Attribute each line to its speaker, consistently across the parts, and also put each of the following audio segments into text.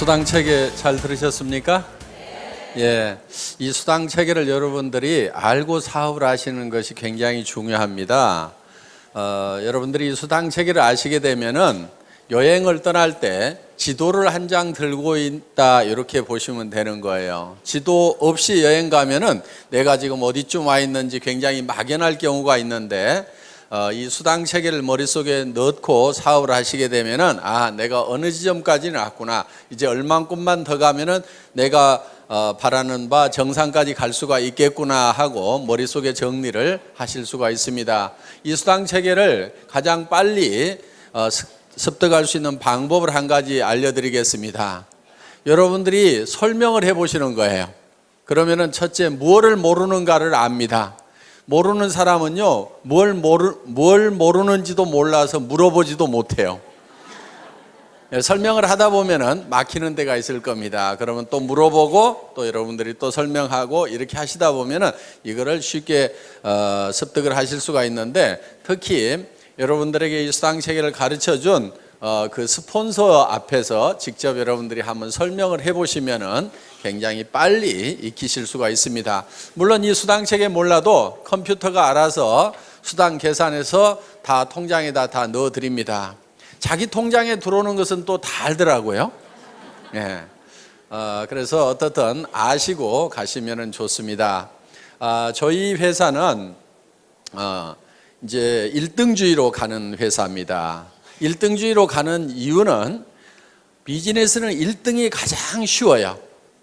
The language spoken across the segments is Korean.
Speaker 1: 수당 체계 잘 들으셨습니까? 예, 이 수당 체계를 여러분들이 알고 사업을 하시는 것이 굉장히 중요합니다. 여러분들이 이 수당 체계를 아시게 되면은 여행을 떠날 때 지도를 한 장 들고 있다 이렇게 보시면 되는 거예요. 지도 없이 여행 가면은 내가 지금 어디쯤 와 있는지 굉장히 막연할 경우가 있는데 이 수당 체계를 머릿속에 넣고 사업을 하시게 되면은 내가 어느 지점까지는 왔구나. 이제 얼만큼만 더 가면은 내가 바라는 바 정상까지 갈 수가 있겠구나 하고 머릿속에 정리를 하실 수가 있습니다. 이 수당 체계를 가장 빨리 습득할 수 있는 방법을 한 가지 알려드리겠습니다. 여러분들이 설명을 해보시는 거예요. 그러면은 첫째, 무엇을 모르는가를 압니다. 모르는 사람은요, 뭘 모르는지도 몰라서 물어보지도 못해요. 설명을 하다 보면은 막히는 데가 있을 겁니다. 그러면 또 물어보고 또 여러분들이 또 설명하고 이렇게 하시다 보면은 이거를 쉽게 습득을 하실 수가 있는데, 특히 여러분들에게 이 수당 체계를 가르쳐 준 그 스폰서 앞에서 직접 여러분들이 한번 설명을 해보시면은 굉장히 빨리 익히실 수가 있습니다. 물론 이 수당 체계 몰라도 컴퓨터가 알아서 수당 계산해서 다 통장에다 다 넣어 드립니다. 자기 통장에 들어오는 것은 또 다 알더라고요. 예. 그래서 어떻든 아시고 가시면은 좋습니다. 저희 회사는 이제 1등주의로 가는 회사입니다. 1등주의로 가는 이유는 비즈니스는 1등이 가장 쉬워요.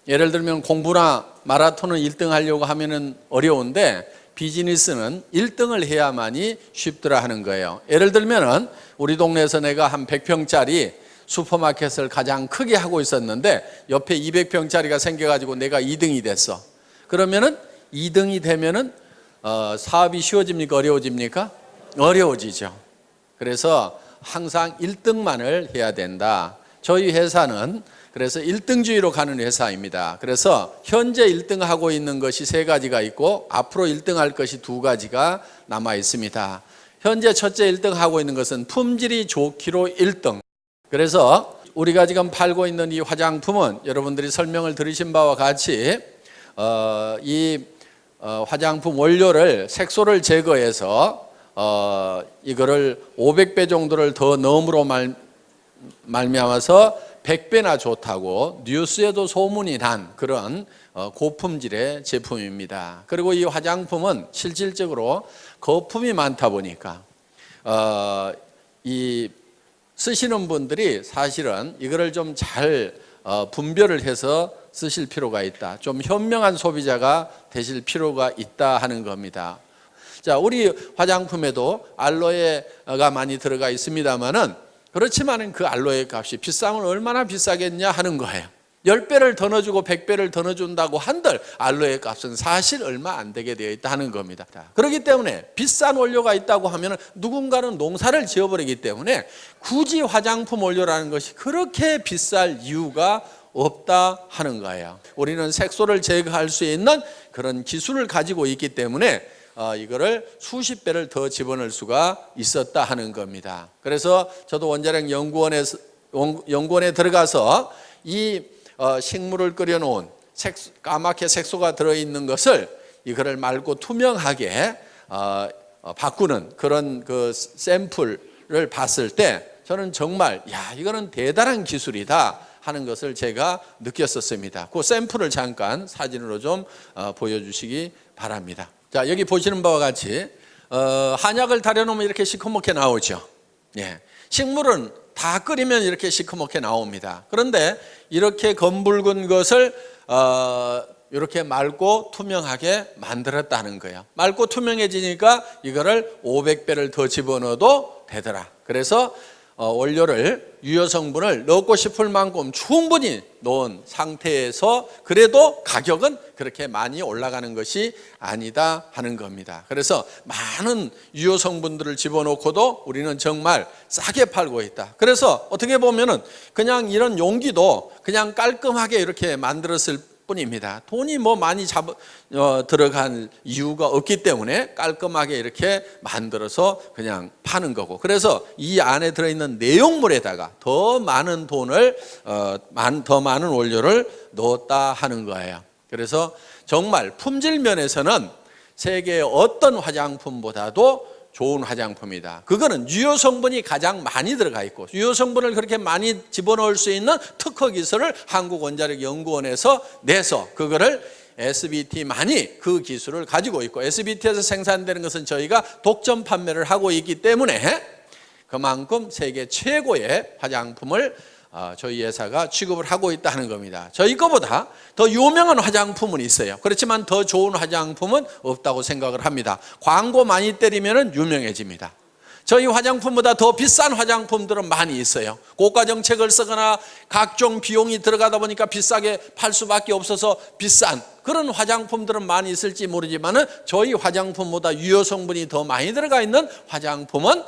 Speaker 1: 예를 들면 공부나 마라톤은 1등 하려고 하면은 어려운데 비즈니스는 1등을 해야만이 쉽더라 하는 거예요. 예를 들면은 우리 동네에서 내가 한 100평짜리 슈퍼마켓을 가장 크게 하고 있었는데 옆에 200평짜리가 생겨가지고 내가 2등이 됐어. 그러면은 2등이 되면은 사업이 쉬워집니까? 어려워집니까? 어려워지죠. 그래서 항상 1등만을 해야 된다. 저희 회사는 그래서 1등주의로 가는 회사입니다. 그래서 현재 1등하고 있는 것이 3가지가 있고 앞으로 1등할 것이 2가지가 남아 있습니다. 현재 첫째 1등하고 있는 것은 품질이 좋기로 1등. 그래서 우리가 지금 팔고 있는 이 화장품은 여러분들이 설명을 들으신 바와 같이 이 화장품 원료를 색소를 제거해서 이거를 500배 정도를 더 넣음으로 말미암아서 100배나 좋다고 뉴스에도 소문이 난 그런 고품질의 제품입니다. 그리고 이 화장품은 실질적으로 거품이 많다 보니까 이 쓰시는 분들이 사실은 이거를 좀 잘 분별을 해서 쓰실 필요가 있다. 좀 현명한 소비자가 되실 필요가 있다 하는 겁니다. 자, 우리 화장품에도 알로에가 많이 들어가 있습니다만은 그렇지만은 그 알로에 값이 비싸면 얼마나 비싸겠냐 하는 거예요. 10배를 더 넣어주고 100배를 더 넣어준다고 한들 알로에 값은 사실 얼마 안 되게 되어 있다 하는 겁니다. 그렇기 때문에 비싼 원료가 있다고 하면 누군가는 농사를 지어버리기 때문에 굳이 화장품 원료라는 것이 그렇게 비쌀 이유가 없다 하는 거예요. 우리는 색소를 제거할 수 있는 그런 기술을 가지고 있기 때문에 이거를 수십 배를 더 집어넣을 수가 있었다 하는 겁니다. 그래서 저도 원자력 연구원에 들어가서 이 식물을 끓여놓은 까맣게 색소가 들어있는 것을 이거를 맑고 투명하게 바꾸는 그런 그 샘플을 봤을 때 저는 정말 이거는 대단한 기술이다 하는 것을 제가 느꼈었습니다. 그 샘플을 잠깐 사진으로 좀 보여주시기 바랍니다. 자, 여기 보시는 바와 같이 한약을 달여놓으면 이렇게 시커멓게 나오죠. 예. 식물은 다 끓이면 이렇게 시커멓게 나옵니다. 그런데 이렇게 검붉은 것을 이렇게 맑고 투명하게 만들었다는 거예요. 맑고 투명해지니까 이거를 500배를 더 집어넣어도 되더라. 그래서 원료를 유효 성분을 넣고 싶을 만큼 충분히 넣은 상태에서 그래도 가격은 그렇게 많이 올라가는 것이 아니다 하는 겁니다. 그래서 많은 유효 성분들을 집어넣고도 우리는 정말 싸게 팔고 있다. 그래서 어떻게 보면은 그냥 이런 용기도 그냥 깔끔하게 이렇게 만들었을 뿐입니다. 돈이 뭐 많이 들어간 이유가 없기 때문에 깔끔하게 이렇게 만들어서 그냥 파는 거고, 그래서 이 안에 들어있는 내용물에다가 더 많은 돈을 더 많은 원료를 넣었다 하는 거예요. 그래서 정말 품질 면에서는 세계의 어떤 화장품보다도 좋은 화장품이다. 그거는 유효 성분이 가장 많이 들어가 있고, 유효 성분을 그렇게 많이 집어넣을 수 있는 특허 기술을 한국원자력연구원에서 내서 그거를 SBT만이 그 기술을 가지고 있고, SBT에서 생산되는 것은 저희가 독점 판매를 하고 있기 때문에 그만큼 세계 최고의 화장품을 저희 회사가 취급을 하고 있다는 겁니다. 저희 거보다 더 유명한 화장품은 있어요. 그렇지만 더 좋은 화장품은 없다고 생각을 합니다. 광고 많이 때리면 유명해집니다. 저희 화장품보다 더 비싼 화장품들은 많이 있어요. 고가 정책을 쓰거나 각종 비용이 들어가다 보니까 비싸게 팔 수밖에 없어서 비싼 그런 화장품들은 많이 있을지 모르지만 저희 화장품보다 유효 성분이 더 많이 들어가 있는 화장품은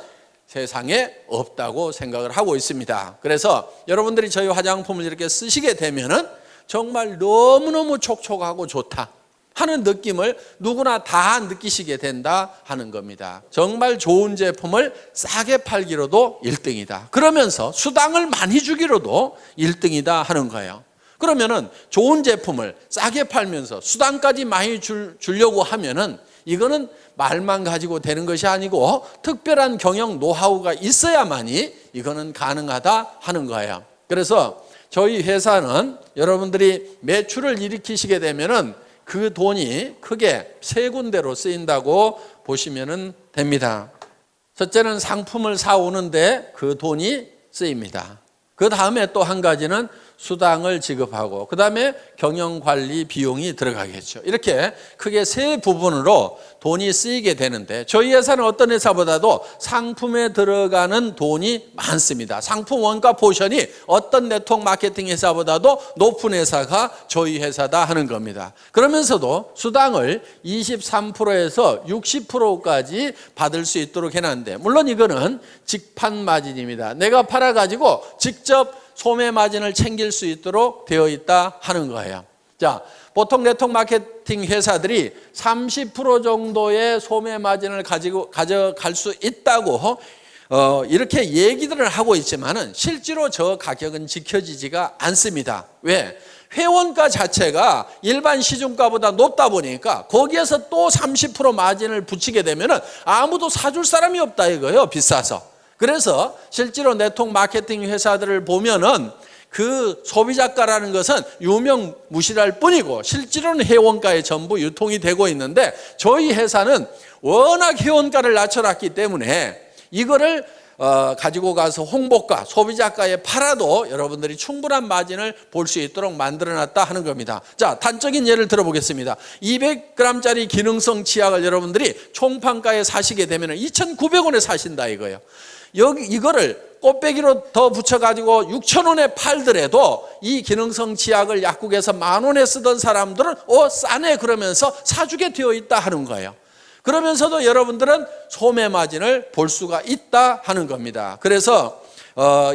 Speaker 1: 세상에 없다고 생각을 하고 있습니다. 그래서 여러분들이 저희 화장품을 이렇게 쓰시게 되면은 정말 너무너무 촉촉하고 좋다 하는 느낌을 누구나 다 느끼시게 된다 하는 겁니다. 정말 좋은 제품을 싸게 팔기로도 1등이다. 그러면서 수당을 많이 주기로도 1등이다 하는 거예요. 그러면은 좋은 제품을 싸게 팔면서 수당까지 많이 주려고 하면은 이거는 말만 가지고 되는 것이 아니고 특별한 경영 노하우가 있어야만이 이거는 가능하다 하는 거예요. 그래서 저희 회사는 여러분들이 매출을 일으키시게 되면은 그 돈이 크게 세 군데로 쓰인다고 보시면 됩니다. 첫째는 상품을 사오는데 그 돈이 쓰입니다. 그 다음에 또 한 가지는 수당을 지급하고, 그 다음에 경영관리 비용이 들어가겠죠. 이렇게 크게 세 부분으로 돈이 쓰이게 되는데, 저희 회사는 어떤 회사보다도 상품에 들어가는 돈이 많습니다. 상품 원가 포션이 어떤 네트워크 마케팅 회사보다도 높은 회사가 저희 회사다 하는 겁니다. 그러면서도 수당을 23%에서 60%까지 받을 수 있도록 해놨는데, 물론 이거는 직판 마진입니다. 내가 팔아가지고 직접 소매 마진을 챙길 수 있도록 되어 있다 하는 거예요. 자, 보통 네트워크 마케팅 회사들이 30% 정도의 소매 마진을 가져갈 수 있다고 이렇게 얘기들을 하고 있지만은 실제로 저 가격은 지켜지지가 않습니다. 왜? 회원가 자체가 일반 시중가보다 높다 보니까 거기에서 또 30% 마진을 붙이게 되면은 아무도 사줄 사람이 없다 이거예요. 비싸서. 그래서 실제로 네트워크 마케팅 회사들을 보면은 그 소비자가라는 것은 유명무실할 뿐이고 실제로는 회원가에 전부 유통이 되고 있는데, 저희 회사는 워낙 회원가를 낮춰놨기 때문에 이거를 가지고 가서 홍보가, 소비자가에 팔아도 여러분들이 충분한 마진을 볼 수 있도록 만들어놨다 하는 겁니다. 자, 단적인 예를 들어보겠습니다. 200g짜리 기능성 치약을 여러분들이 총판가에 사시게 되면 2,900원에 사신다 이거예요. 이거를 꽃배기로 더 붙여가지고 6,000원에 팔더라도 이 기능성 치약을 약국에서 10,000원에 쓰던 사람들은 싸네 그러면서 사주게 되어 있다 하는 거예요. 그러면서도 여러분들은 소매 마진을 볼 수가 있다 하는 겁니다. 그래서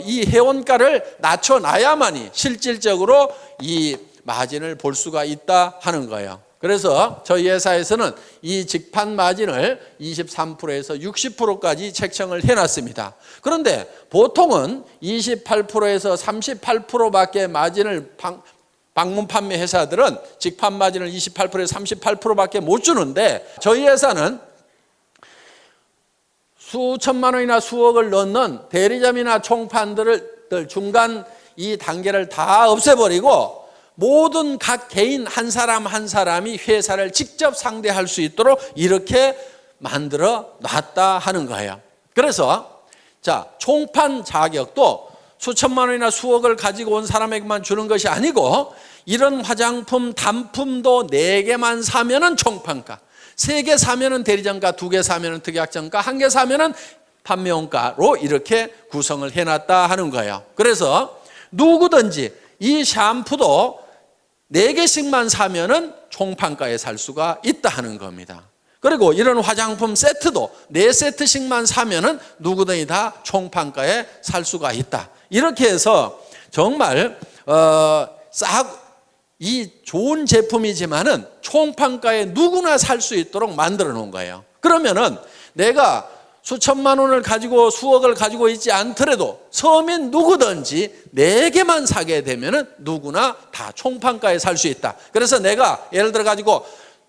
Speaker 1: 이 회원가를 낮춰놔야만이 실질적으로 이 마진을 볼 수가 있다 하는 거예요. 그래서 저희 회사에서는 이 직판 마진을 23%에서 60%까지 책정을 해놨습니다. 그런데 보통은 28%에서 38%밖에 마진을 방문 판매 회사들은 직판 마진을 28%에서 38%밖에 못 주는데, 저희 회사는 수천만 원이나 수억을 넣는 대리점이나 총판들을 중간 이 단계를 다 없애버리고 모든 각 개인 한 사람 한 사람이 회사를 직접 상대할 수 있도록 이렇게 만들어 놨다 하는 거예요. 그래서 자, 총판 자격도 수천만 원이나 수억을 가지고 온 사람에게만 주는 것이 아니고, 이런 화장품 단품도 4개만 사면은 총판가, 3개 사면은 대리점가, 2개 사면은 특약점가, 1개 사면은 판매원가로 이렇게 구성을 해놨다 하는 거예요. 그래서 누구든지 이 샴푸도 4개씩만 사면은 총판가에 살 수가 있다 하는 겁니다. 그리고 이런 화장품 세트도 4세트씩만 사면은 누구든지 다 총판가에 살 수가 있다. 이렇게 해서 정말 이 좋은 제품이지만은 총판가에 누구나 살 수 있도록 만들어 놓은 거예요. 그러면은 내가 수천만 원을 가지고 수억을 가지고 있지 않더라도 서민 누구든지 4개만 사게 되면은 누구나 다 총판가에 살 수 있다. 그래서 내가 예를 들어 가지고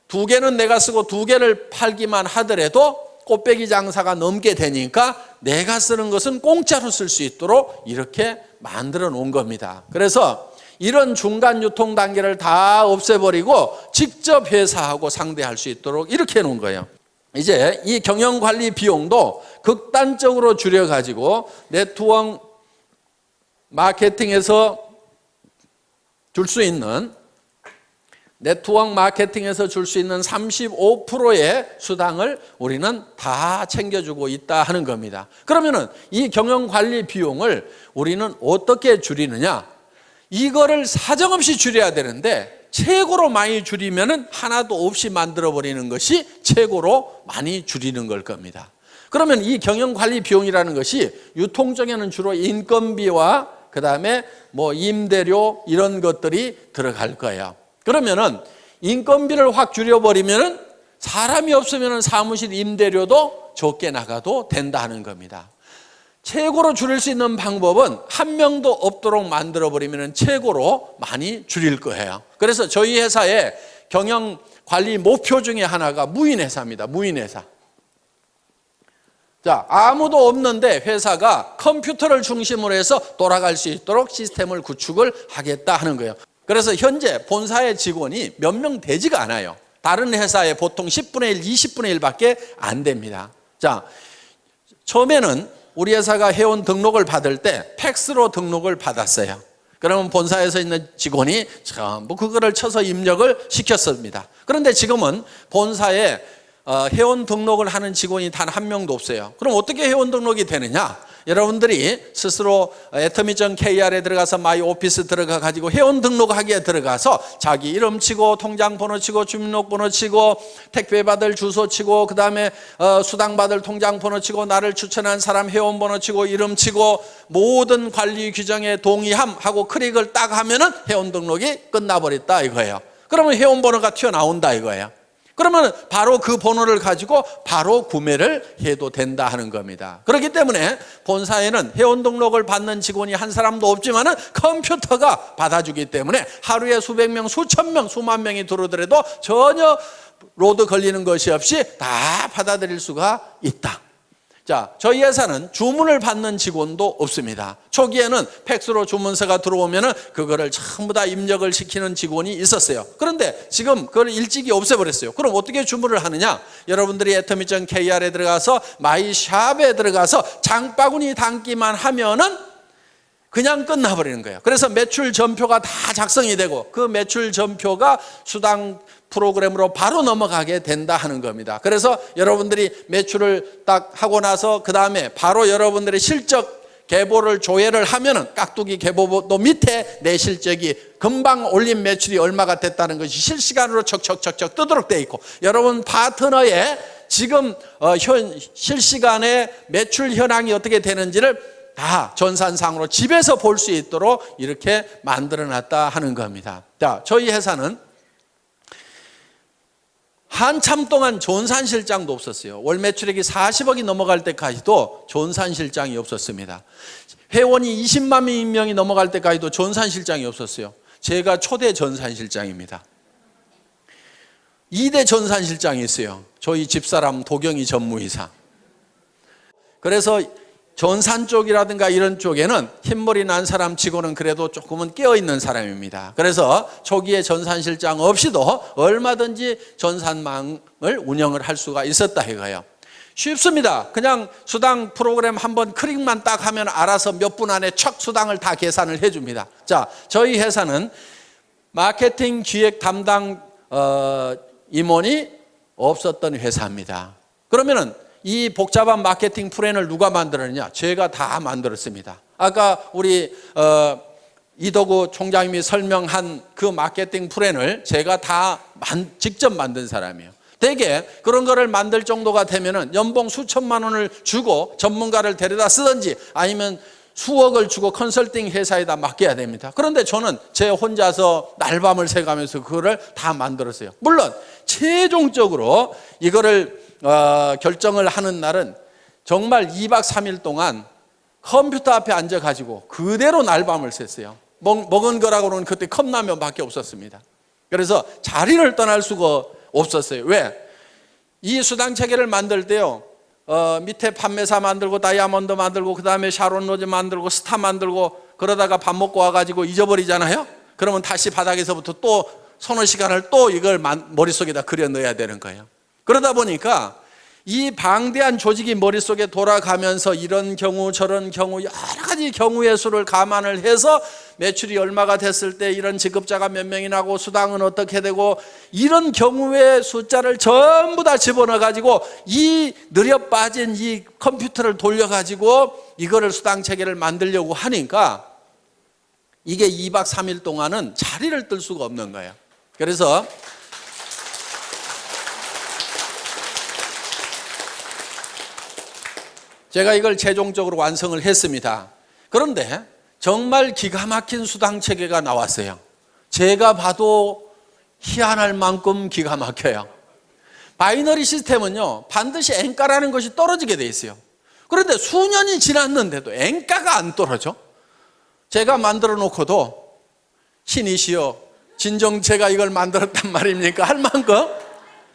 Speaker 1: 2개는 내가 쓰고 2개를 팔기만 하더라도 꽃배기 장사가 넘게 되니까 내가 쓰는 것은 공짜로 쓸 수 있도록 이렇게 만들어 놓은 겁니다. 그래서 이런 중간 유통 단계를 다 없애버리고 직접 회사하고 상대할 수 있도록 이렇게 해놓은 거예요. 이제 이 경영관리 비용도 극단적으로 줄여가지고 네트워크 마케팅에서 줄 수 있는 35%의 수당을 우리는 다 챙겨주고 있다 하는 겁니다. 그러면은 이 경영관리 비용을 우리는 어떻게 줄이느냐? 이거를 사정없이 줄여야 되는데 최고로 많이 줄이면은 하나도 없이 만들어버리는 것이 최고로 많이 줄이는 걸 겁니다. 그러면 이 경영관리 비용이라는 것이 유통적에는 주로 인건비와 그 다음에 뭐 임대료 이런 것들이 들어갈 거예요. 그러면은 인건비를 확 줄여버리면은 사람이 없으면은 사무실 임대료도 적게 나가도 된다 하는 겁니다. 최고로 줄일 수 있는 방법은 한 명도 없도록 만들어버리면 최고로 많이 줄일 거예요. 그래서 저희 회사의 경영관리 목표 중에 하나가 무인회사입니다. 무인회사. 자, 아무도 없는데 회사가 컴퓨터를 중심으로 해서 돌아갈 수 있도록 시스템을 구축을 하겠다 하는 거예요. 그래서 현재 본사의 직원이 몇 명 되지가 않아요. 다른 회사에 보통 10분의 1, 20분의 1밖에 안 됩니다. 자, 처음에는 우리 회사가 회원 등록을 받을 때 팩스로 등록을 받았어요. 그러면 본사에서 있는 직원이 전부 그거를 쳐서 입력을 시켰습니다. 그런데 지금은 본사에 회원 등록을 하는 직원이 단 한 명도 없어요. 그럼 어떻게 회원 등록이 되느냐? 여러분들이 스스로 atomy.kr에 들어가서 마이 오피스 들어가 가지고 회원 등록하기에 들어가서 자기 이름 치고 통장 번호 치고 주민등록번호 치고 택배 받을 주소 치고 그 다음에 수당 받을 통장 번호 치고 나를 추천한 사람 회원 번호 치고 이름 치고 모든 관리 규정에 동의함 하고 클릭을 딱 하면은 회원 등록이 끝나버렸다 이거예요. 그러면 회원 번호가 튀어나온다 이거예요. 그러면 바로 그 번호를 가지고 바로 구매를 해도 된다 하는 겁니다. 그렇기 때문에 본사에는 회원 등록을 받는 직원이 한 사람도 없지만은 컴퓨터가 받아주기 때문에 하루에 수백 명, 수천 명, 수만 명이 들어오더라도 전혀 로드 걸리는 것이 없이 다 받아들일 수가 있다. 자, 저희 회사는 주문을 받는 직원도 없습니다. 초기에는 팩스로 주문서가 들어오면은 그거를 전부 다 입력을 시키는 직원이 있었어요. 그런데 지금 그걸 일찍이 없애버렸어요. 그럼 어떻게 주문을 하느냐? 여러분들이 atomy.kr에 들어가서 마이샵에 들어가서 장바구니 담기만 하면은 그냥 끝나버리는 거예요. 그래서 매출 전표가 다 작성이 되고 그 매출 전표가 수당 프로그램으로 바로 넘어가게 된다 하는 겁니다. 그래서 여러분들이 매출을 딱 하고 나서 그 다음에 바로 여러분들의 실적 계보를 조회를 하면은 깍두기 계보도 밑에 내 실적이 금방 올린 매출이 얼마가 됐다는 것이 실시간으로 척척척척 뜨도록 돼 있고 여러분 파트너의 지금 실시간에 매출 현황이 어떻게 되는지를 다 전산상으로 집에서 볼 수 있도록 이렇게 만들어 놨다 하는 겁니다. 자, 저희 회사는 한참 동안 전산실장도 없었어요. 월 매출액이 40억이 넘어갈 때까지도 전산실장이 없었습니다. 회원이 20만 명이 넘어갈 때까지도 전산실장이 없었어요. 제가 초대 전산실장입니다. 2대 전산실장이 있어요. 저희 집사람 도경이 전무이사. 그래서 전산 쪽이라든가 이런 쪽에는 흰머리 난 사람 치고는 그래도 조금은 깨어있는 사람입니다. 그래서 초기에 전산실장 없이도 얼마든지 전산망을 운영을 할 수가 있었다 이거예요. 쉽습니다. 그냥 수당 프로그램 한번 클릭만 딱 하면 알아서 몇 분 안에 척 수당을 다 계산을 해줍니다. 자, 저희 회사는 마케팅 기획 담당 임원이 없었던 회사입니다. 그러면은 이 복잡한 마케팅 플랜을 누가 만들었느냐? 제가 다 만들었습니다. 아까 우리 이덕우 총장님이 설명한 그 마케팅 플랜을 제가 다 직접 만든 사람이에요. 대개 그런 거를 만들 정도가 되면은 연봉 수천만 원을 주고 전문가를 데려다 쓰든지 아니면 수억을 주고 컨설팅 회사에다 맡겨야 됩니다. 그런데 저는 제 혼자서 날밤을 새가면서 그거를 다 만들었어요. 물론 최종적으로 이거를 결정을 하는 날은 정말 2박 3일 동안 컴퓨터 앞에 앉아가지고 그대로 날밤을 샜어요. 먹은 거라고는 그때 컵라면밖에 없었습니다. 그래서 자리를 떠날 수가 없었어요. 왜? 이 수당 체계를 만들 때요, 밑에 판매사 만들고 다이아몬드 만들고 그 다음에 샤론 로즈 만들고 스타 만들고 그러다가 밥 먹고 와가지고 잊어버리잖아요. 그러면 다시 바닥에서부터 또 서너 시간을 또 이걸 머릿속에다 그려 넣어야 되는 거예요. 그러다 보니까 이 방대한 조직이 머릿속에 돌아가면서 이런 경우 저런 경우 여러 가지 경우의 수를 감안을 해서 매출이 얼마가 됐을 때 이런 지급자가 몇 명이 나고 수당은 어떻게 되고 이런 경우의 숫자를 전부 다 집어넣어 가지고 이 느려 빠진 이 컴퓨터를 돌려 가지고 이거를 수당 체계를 만들려고 하니까 이게 2박 3일 동안은 자리를 뜰 수가 없는 거예요. 그래서 제가 이걸 최종적으로 완성을 했습니다. 그런데 정말 기가 막힌 수당 체계가 나왔어요. 제가 봐도 희한할 만큼 기가 막혀요. 바이너리 시스템은요, 반드시 N가라는 것이 떨어지게 돼 있어요. 그런데 수년이 지났는데도 N가가 안 떨어져. 제가 만들어 놓고도 신이시여 진정 제가 이걸 만들었단 말입니까? 할 만큼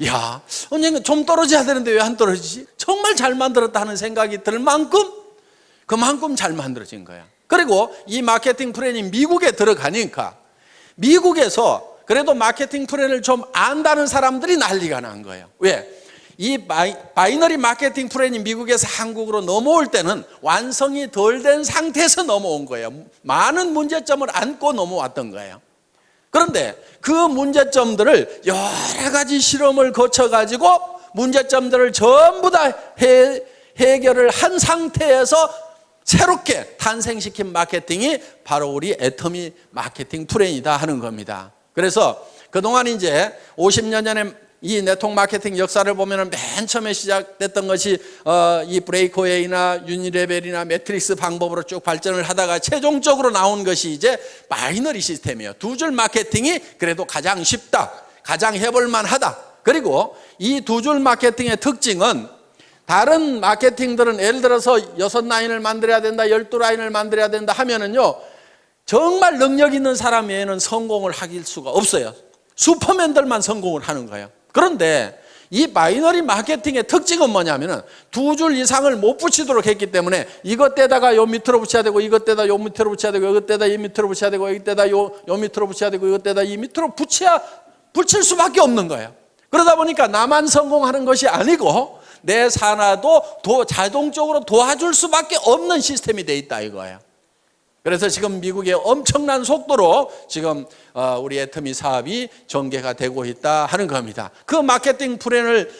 Speaker 1: 야, 언젠가 좀 떨어져야 되는데 왜 안 떨어지지? 정말 잘 만들었다 하는 생각이 들 만큼 그만큼 잘 만들어진 거야. 그리고 이 마케팅 플랜이 미국에 들어가니까 미국에서 그래도 마케팅 플랜을 좀 안다는 사람들이 난리가 난 거예요. 왜? 이 바이너리 마케팅 플랜이 미국에서 한국으로 넘어올 때는 완성이 덜 된 상태에서 넘어온 거예요. 많은 문제점을 안고 넘어왔던 거예요. 그런데 그 문제점들을 여러 가지 실험을 거쳐가지고 문제점들을 전부 다 해결을 한 상태에서 새롭게 탄생시킨 마케팅이 바로 우리 애터미 마케팅 플랜이다 하는 겁니다. 그래서 그동안 이제 50년 전에 이 네트워크 마케팅 역사를 보면 맨 처음에 시작됐던 것이 이 브레이크웨이나 유니레벨이나 매트릭스 방법으로 쭉 발전을 하다가 최종적으로 나온 것이 이제 바이너리 시스템이에요. 두 줄 마케팅이 그래도 가장 쉽다, 가장 해볼만 하다. 그리고 이 두 줄 마케팅의 특징은 다른 마케팅들은 예를 들어서 6라인을 만들어야 된다, 12라인을 만들어야 된다 하면은요, 정말 능력 있는 사람 외에는 성공을 하길 수가 없어요. 슈퍼맨들만 성공을 하는 거예요. 그런데 이 바이너리 마케팅의 특징은 뭐냐면은 두 줄 이상을 못 붙이도록 했기 때문에 이것 때다가 요 밑으로 붙여야 되고 이것 때다 요 밑으로 붙여야 되고 이것 때다 이 밑으로 붙여야 되고 이것 때다 요 밑으로 붙여야 되고 이것 때다 이 밑으로 붙일 수밖에 없는 거예요. 그러다 보니까 나만 성공하는 것이 아니고 내 산하도 자동적으로 도와줄 수밖에 없는 시스템이 돼 있다 이거예요. 그래서 지금 미국의 엄청난 속도로 지금 우리 애터미 사업이 전개가 되고 있다 하는 겁니다. 그 마케팅 플랜을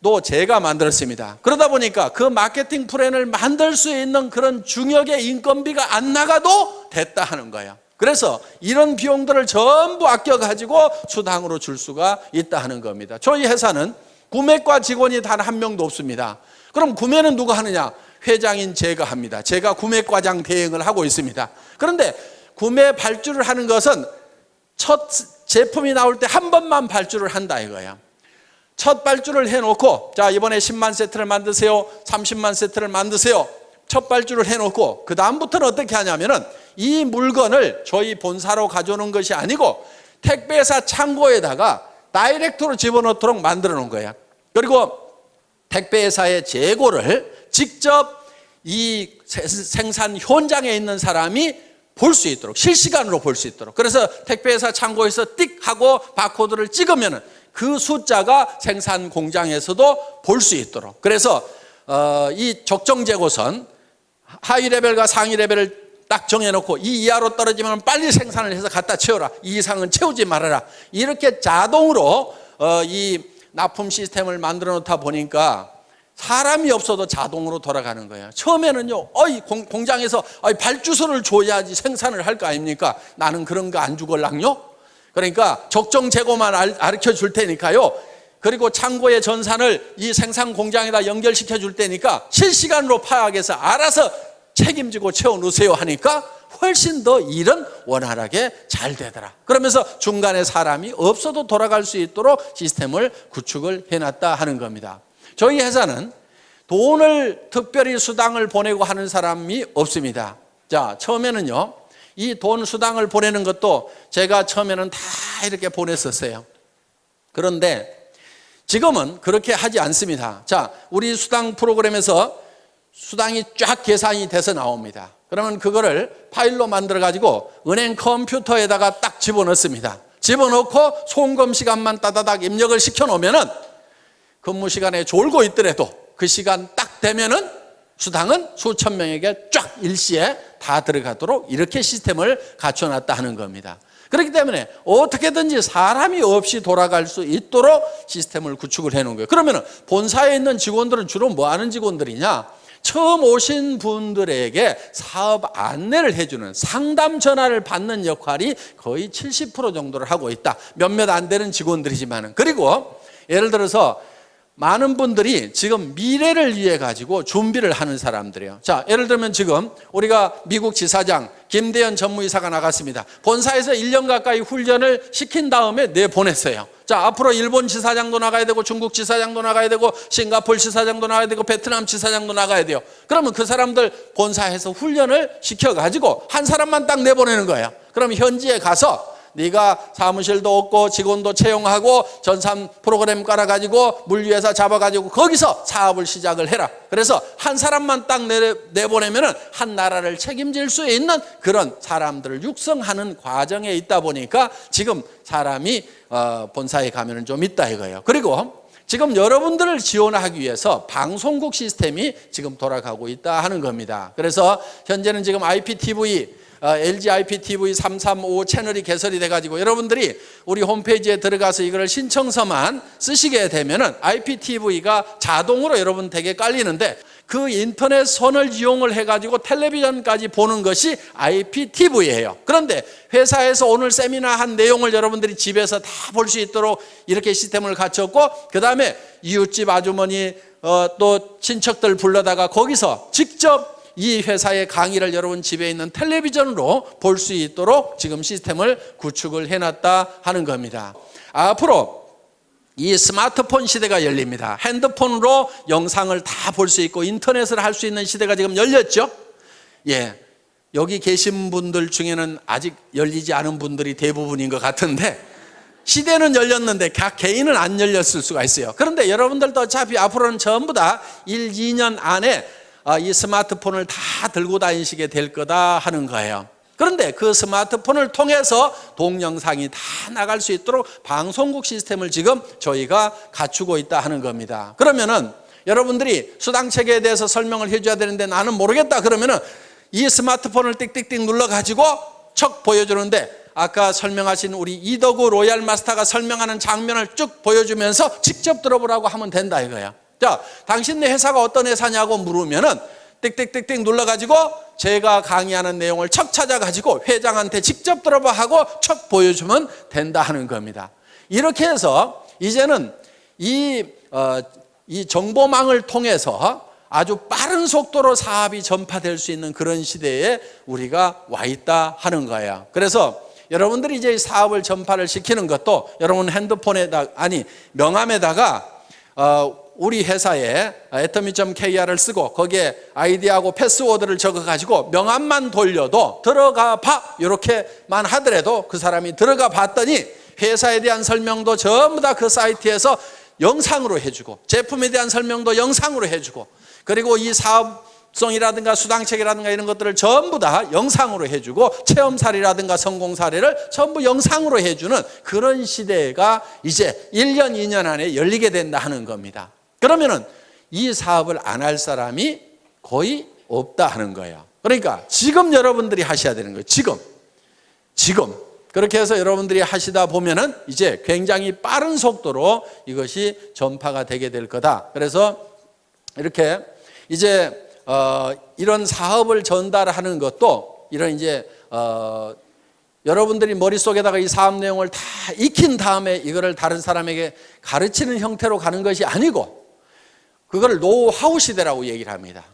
Speaker 1: 또 제가 만들었습니다. 그러다 보니까 그 마케팅 플랜을 만들 수 있는 그런 중역의 인건비가 안 나가도 됐다 하는 거예요. 그래서 이런 비용들을 전부 아껴가지고 수당으로 줄 수가 있다 하는 겁니다. 저희 회사는 구매과 직원이 단 한 명도 없습니다. 그럼 구매는 누가 하느냐? 회장인 제가 합니다. 제가 구매과장 대행을 하고 있습니다. 그런데 구매 발주를 하는 것은 첫 제품이 나올 때 한 번만 발주를 한다 이거예요. 첫 발주를 해놓고 자 이번에 10만 세트를 만드세요, 30만 세트를 만드세요. 첫 발주를 해놓고 그 다음부터는 어떻게 하냐면은 이 물건을 저희 본사로 가져오는 것이 아니고 택배사 창고에다가 다이렉트로 집어넣도록 만들어 놓은 거예요. 그리고 택배사의 재고를 직접 이 생산 현장에 있는 사람이 볼 수 있도록 실시간으로 볼 수 있도록 그래서 택배회사 창고에서 띡 하고 바코드를 찍으면 그 숫자가 생산 공장에서도 볼 수 있도록 그래서 이 적정 재고선 하위 레벨과 상위 레벨을 딱 정해놓고 이 이하로 떨어지면 빨리 생산을 해서 갖다 채워라, 이 이상은 채우지 말아라, 이렇게 자동으로 이 납품 시스템을 만들어 놓다 보니까 사람이 없어도 자동으로 돌아가는 거예요. 처음에는요, 공장에서 발주서를 줘야지 생산을 할 거 아닙니까? 나는 그런 거 안 주걸랑요? 그러니까 적정 재고만 가르쳐 줄 테니까요. 그리고 창고의 전산을 이 생산 공장에다 연결시켜 줄 테니까 실시간으로 파악해서 알아서 책임지고 채워놓으세요 하니까 훨씬 더 일은 원활하게 잘 되더라. 그러면서 중간에 사람이 없어도 돌아갈 수 있도록 시스템을 구축을 해놨다 하는 겁니다. 저희 회사는 돈을 특별히 수당을 보내고 하는 사람이 없습니다. 자, 처음에는요, 이 돈 수당을 보내는 것도 제가 처음에는 다 이렇게 보냈었어요. 그런데 지금은 그렇게 하지 않습니다. 자, 우리 수당 프로그램에서 수당이 쫙 계산이 돼서 나옵니다. 그러면 그거를 파일로 만들어 가지고 은행 컴퓨터에다가 딱 집어넣습니다. 집어넣고 송금 시간만 따다닥 입력을 시켜 놓으면은 근무 시간에 졸고 있더라도 그 시간 딱 되면은 수당은 수천 명에게 쫙 일시에 다 들어가도록 이렇게 시스템을 갖춰놨다 하는 겁니다. 그렇기 때문에 어떻게든지 사람이 없이 돌아갈 수 있도록 시스템을 구축을 해놓은 거예요. 그러면 본사에 있는 직원들은 주로 뭐 하는 직원들이냐? 처음 오신 분들에게 사업 안내를 해주는 상담 전화를 받는 역할이 거의 70% 정도를 하고 있다. 몇몇 안 되는 직원들이지만은. 그리고 예를 들어서 많은 분들이 지금 미래를 위해 가지고 준비를 하는 사람들이에요. 자, 예를 들면 지금 우리가 미국 지사장 김대현 전무이사가 나갔습니다. 본사에서 1년 가까이 훈련을 시킨 다음에 내보냈어요. 자, 앞으로 일본 지사장도 나가야 되고 중국 지사장도 나가야 되고 싱가포르 지사장도 나가야 되고 베트남 지사장도 나가야 돼요. 그러면 그 사람들 본사에서 훈련을 시켜가지고 한 사람만 딱 내보내는 거예요. 그럼 현지에 가서 네가 사무실도 없고 직원도 채용하고 전산 프로그램 깔아가지고 물류회사 잡아가지고 거기서 사업을 시작을 해라. 그래서 한 사람만 딱 내보내면은 한 나라를 책임질 수 있는 그런 사람들을 육성하는 과정에 있다 보니까 지금 사람이 본사에 가면은 좀 있다 이거예요. 그리고 지금 여러분들을 지원하기 위해서 방송국 시스템이 지금 돌아가고 있다 하는 겁니다. 그래서 현재는 지금 IPTV LG IPTV 335 채널이 개설이 돼가지고 여러분들이 우리 홈페이지에 들어가서 이걸 신청서만 쓰시게 되면은 IPTV가 자동으로 여러분 댁에 깔리는데 그 인터넷 선을 이용을 해가지고 텔레비전까지 보는 것이 IPTV예요. 그런데 회사에서 오늘 세미나 한 내용을 여러분들이 집에서 다 볼 수 있도록 이렇게 시스템을 갖췄고 그 다음에 이웃집 아주머니 또 친척들 불러다가 거기서 직접 이 회사의 강의를 여러분 집에 있는 텔레비전으로 볼 수 있도록 지금 시스템을 구축을 해놨다 하는 겁니다. 앞으로 이 스마트폰 시대가 열립니다. 핸드폰으로 영상을 다 볼 수 있고 인터넷을 할 수 있는 시대가 지금 열렸죠. 예, 여기 계신 분들 중에는 아직 열리지 않은 분들이 대부분인 것 같은데 시대는 열렸는데 각 개인은 안 열렸을 수가 있어요. 그런데 여러분들도 어차피 앞으로는 전부 다 1, 2년 안에 이 스마트폰을 다 들고 다니시게 될 거다 하는 거예요. 그런데 그 스마트폰을 통해서 동영상이 다 나갈 수 있도록 방송국 시스템을 지금 저희가 갖추고 있다 하는 겁니다. 그러면은 여러분들이 수당체계에 대해서 설명을 해줘야 되는데 나는 모르겠다 그러면은 이 스마트폰을 띡띡띡 눌러가지고 척 보여주는데 아까 설명하신 우리 이덕우 로얄 마스터가 설명하는 장면을 쭉 보여주면서 직접 들어보라고 하면 된다 이거예요. 자, 당신네 회사가 어떤 회사냐고 물으면은 띡띡띡띡 눌러가지고 제가 강의하는 내용을 척 찾아가지고 회장한테 직접 들어봐 하고 척 보여주면 된다 하는 겁니다. 이렇게 해서 이제는 이 정보망을 통해서 아주 빠른 속도로 사업이 전파될 수 있는 그런 시대에 우리가 와 있다 하는 거예요. 그래서 여러분들이 이제 사업을 전파를 시키는 것도 여러분 핸드폰에다 명함에다가 우리 회사에 atomy.kr을 쓰고 거기에 아이디하고 패스워드를 적어가지고 명함만 돌려도 들어가 봐 이렇게만 하더라도 그 사람이 들어가 봤더니 회사에 대한 설명도 전부 다 그 사이트에서 영상으로 해주고 제품에 대한 설명도 영상으로 해주고 그리고 이 사업성이라든가 수당책이라든가 이런 것들을 전부 다 영상으로 해주고 체험 사례라든가 성공 사례를 전부 영상으로 해주는 그런 시대가 이제 1년, 2년 안에 열리게 된다 하는 겁니다. 그러면은 이 사업을 안 할 사람이 거의 없다 하는 거예요. 그러니까 지금 여러분들이 하셔야 되는 거예요. 지금. 그렇게 해서 여러분들이 하시다 보면은 이제 굉장히 빠른 속도로 이것이 전파가 되게 될 거다. 그래서 이렇게 이제 이런 사업을 전달하는 것도 이런 이제 여러분들이 머릿속에다가 이 사업 내용을 다 익힌 다음에 이거를 다른 사람에게 가르치는 형태로 가는 것이 아니고 그걸 노하우 시대라고 얘기를 합니다.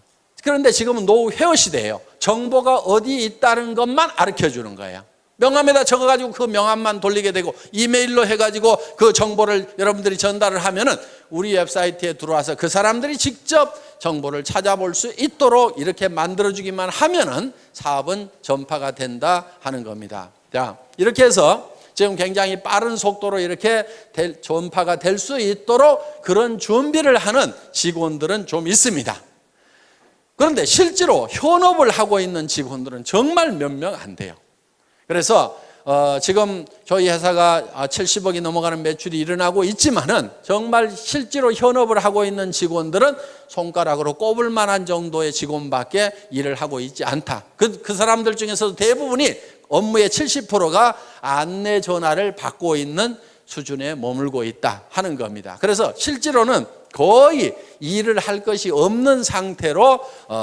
Speaker 1: 그런데 지금은 노후 회화 시대예요. 정보가 어디 있다는 것만 가르쳐 주는 거예요. 명함에다 적어가지고 그 명함만 돌리게 되고 이메일로 해가지고 그 정보를 여러분들이 전달을 하면은 우리 웹사이트에 들어와서 그 사람들이 직접 정보를 찾아볼 수 있도록 이렇게 만들어주기만 하면은 사업은 전파가 된다 하는 겁니다. 자, 이렇게 해서 지금 굉장히 빠른 속도로 이렇게 전파가 될 수 있도록 그런 준비를 하는 직원들은 좀 있습니다. 그런데 실제로 현업을 하고 있는 직원들은 정말 몇 명 안 돼요. 그래서 지금 저희 회사가 70억이 넘어가는 매출이 일어나고 있지만은 정말 실제로 현업을 하고 있는 직원들은 손가락으로 꼽을 만한 정도의 직원밖에 일을 하고 있지 않다. 그 사람들 중에서도 대부분이 업무의 70%가 안내 전화를 받고 있는 수준에 머물고 있다 하는 겁니다. 그래서 실제로는 거의 일을 할 것이 없는 상태로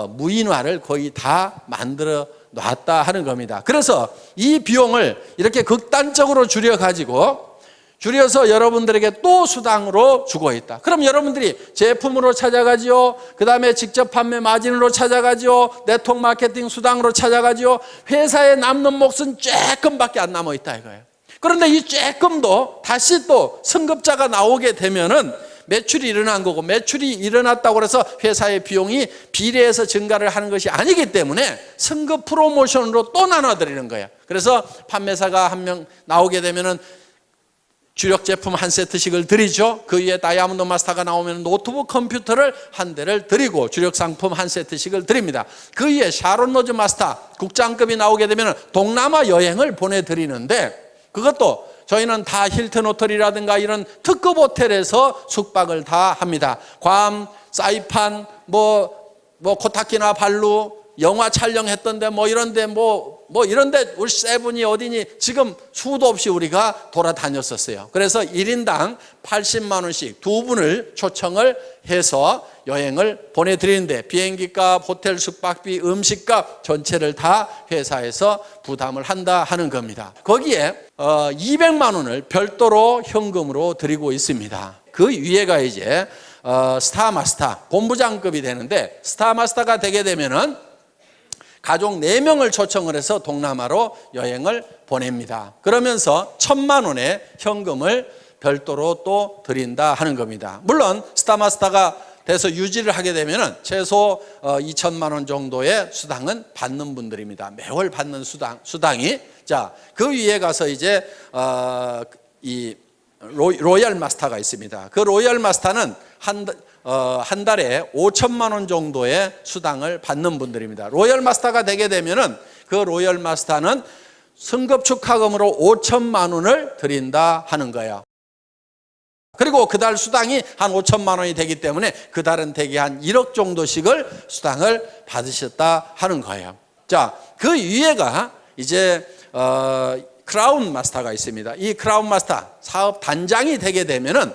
Speaker 1: 무인화를 거의 다 만들어 놨다 하는 겁니다. 그래서 이 비용을 이렇게 극단적으로 줄여서 여러분들에게 또 수당으로 주고 있다. 그럼 여러분들이 제품으로 찾아가지요. 그 다음에 직접 판매 마진으로 찾아가지요. 네트워크 마케팅 수당으로 찾아가지요. 회사에 남는 몫은 조금밖에 안 남아 있다 이거예요. 그런데 이 조금도 다시 또 승급자가 나오게 되면은 매출이 일어난 거고, 매출이 일어났다고 해서 회사의 비용이 비례해서 증가를 하는 것이 아니기 때문에 승급 프로모션으로 또 나눠드리는 거예요. 그래서 판매사가 한 명 나오게 되면은 주력 제품 한 세트씩을 드리죠. 그 위에 다이아몬드 마스터가 나오면 노트북 컴퓨터를 한 대를 드리고 주력 상품 한 세트씩을 드립니다. 그 위에 샤론 로즈 마스터 국장급이 나오게 되면 동남아 여행을 보내드리는데, 그것도 저희는 다 힐튼 호텔이라든가 이런 특급 호텔에서 숙박을 다 합니다. 괌, 사이판, 코타키나 발루, 영화 촬영했던데 이런데 이런데 우리 세븐이 어디니 지금 수도 없이 우리가 돌아다녔었어요. 그래서 1인당 80만 원씩 두 분을 초청을 해서 여행을 보내드리는데 비행기값, 호텔 숙박비, 음식값 전체를 다 회사에서 부담을 한다 하는 겁니다. 거기에 200만 원을 별도로 현금으로 드리고 있습니다. 그 위에가 이제 스타마스터 본부장급이 되는데, 스타마스터가 되게 되면은 가족 4명을 초청을 해서 동남아로 여행을 보냅니다. 그러면서 1,000만 원의 현금을 별도로 또 드린다 하는 겁니다. 물론 스타마스터가 돼서 유지를 하게 되면 최소 2,000만 원 정도의 수당은 받는 분들입니다. 매월 받는 수당이. 자, 그 위에 가서 이제 이 로얄 마스터가 있습니다. 그 로얄 마스터는 한 달에 5천만 원 정도의 수당을 받는 분들입니다. 로얄 마스터가 되게 되면은 그 로얄 마스터는 승급 축하금으로 5천만 원을 드린다 하는 거예요. 그리고 그달 수당이 한 5천만 원이 되기 때문에 그달은 대개 한 1억 정도씩을 수당을 받으셨다 하는 거예요. 자, 그 위에가 이제 크라운 마스터가 있습니다. 이 크라운 마스터 사업 단장이 되게 되면은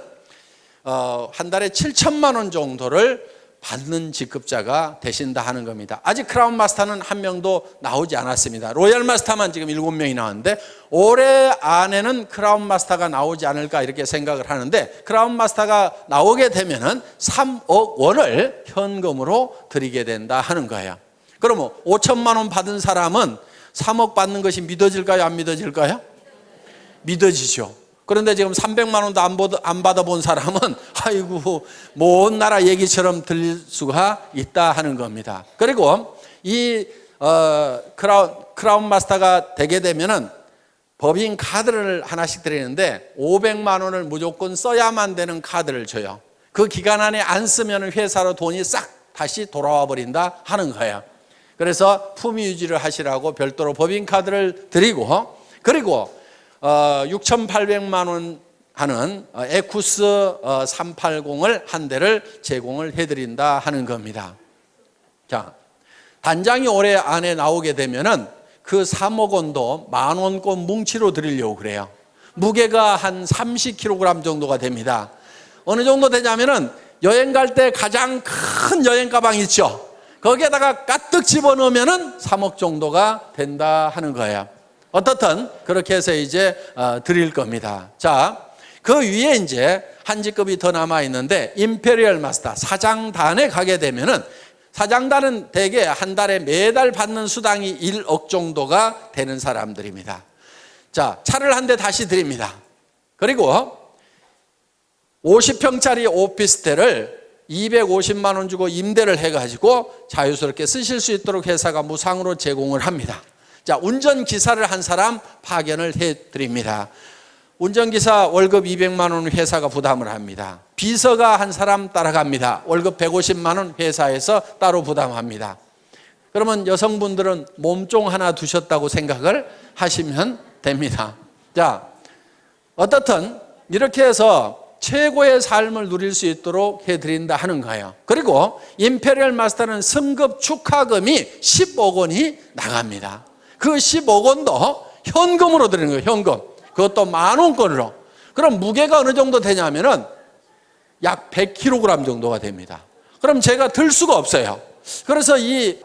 Speaker 1: 한 달에 7천만 원 정도를 받는 직급자가 되신다 하는 겁니다. 아직 크라운 마스터는 한 명도 나오지 않았습니다. 로얄 마스터만 지금 7명이 나왔는데 올해 안에는 크라운 마스터가 나오지 않을까 이렇게 생각을 하는데, 크라운 마스터가 나오게 되면은 3억 원을 현금으로 드리게 된다 하는 거예요. 그러면 5천만 원 받은 사람은 3억 받는 것이 믿어질까요? 안 믿어질까요? 믿어지죠. 그런데 지금 300만 원도 안 받아본 사람은 아이고 먼 나라 얘기처럼 들릴 수가 있다 하는 겁니다. 그리고 이 크라운 마스터가 되게 되면은 법인 카드를 하나씩 드리는데 500만 원을 무조건 써야만 되는 카드를 줘요. 그 기간 안에 안 쓰면 회사로 돈이 싹 다시 돌아와 버린다 하는 거예요. 그래서 품위 유지를 하시라고 별도로 법인 카드를 드리고, 그리고 6,800만 원 하는 에쿠스 380을 한 대를 제공을 해드린다 하는 겁니다. 자, 단장이 올해 안에 나오게 되면은 그 3억 원도 10,000원권 뭉치로 드리려고 그래요. 무게가 한 30kg 정도가 됩니다. 어느 정도 되냐면은 여행 갈 때 가장 큰 여행 가방 있죠. 거기에다가 가득 집어넣으면은 3억 정도가 된다 하는 거예요. 어떻든 그렇게 해서 이제 드릴 겁니다. 자, 그 위에 이제 한 직급이 더 남아 있는데 임페리얼 마스터 사장단에 가게 되면은 사장단은 대개 한 달에 매달 받는 수당이 1억 정도가 되는 사람들입니다. 자, 차를 한 대 다시 드립니다. 그리고 50평짜리 오피스텔을 250만 원 주고 임대를 해가지고 자유스럽게 쓰실 수 있도록 회사가 무상으로 제공을 합니다. 자, 운전기사를 한 사람 파견을 해드립니다. 운전기사 월급 200만 원 회사가 부담을 합니다. 비서가 한 사람 따라갑니다. 월급 150만 원 회사에서 따로 부담합니다. 그러면 여성분들은 몸종 하나 두셨다고 생각을 하시면 됩니다. 자, 어떻든 이렇게 해서 최고의 삶을 누릴 수 있도록 해드린다 하는 거예요. 그리고 임페리얼 마스터는 승급 축하금이 10억 원이 나갑니다. 그 10억 원도 현금으로 드리는 거예요. 현금. 그것도 10,000원권으로. 그럼 무게가 어느 정도 되냐면은 약 100kg 정도가 됩니다. 그럼 제가 들 수가 없어요. 그래서 이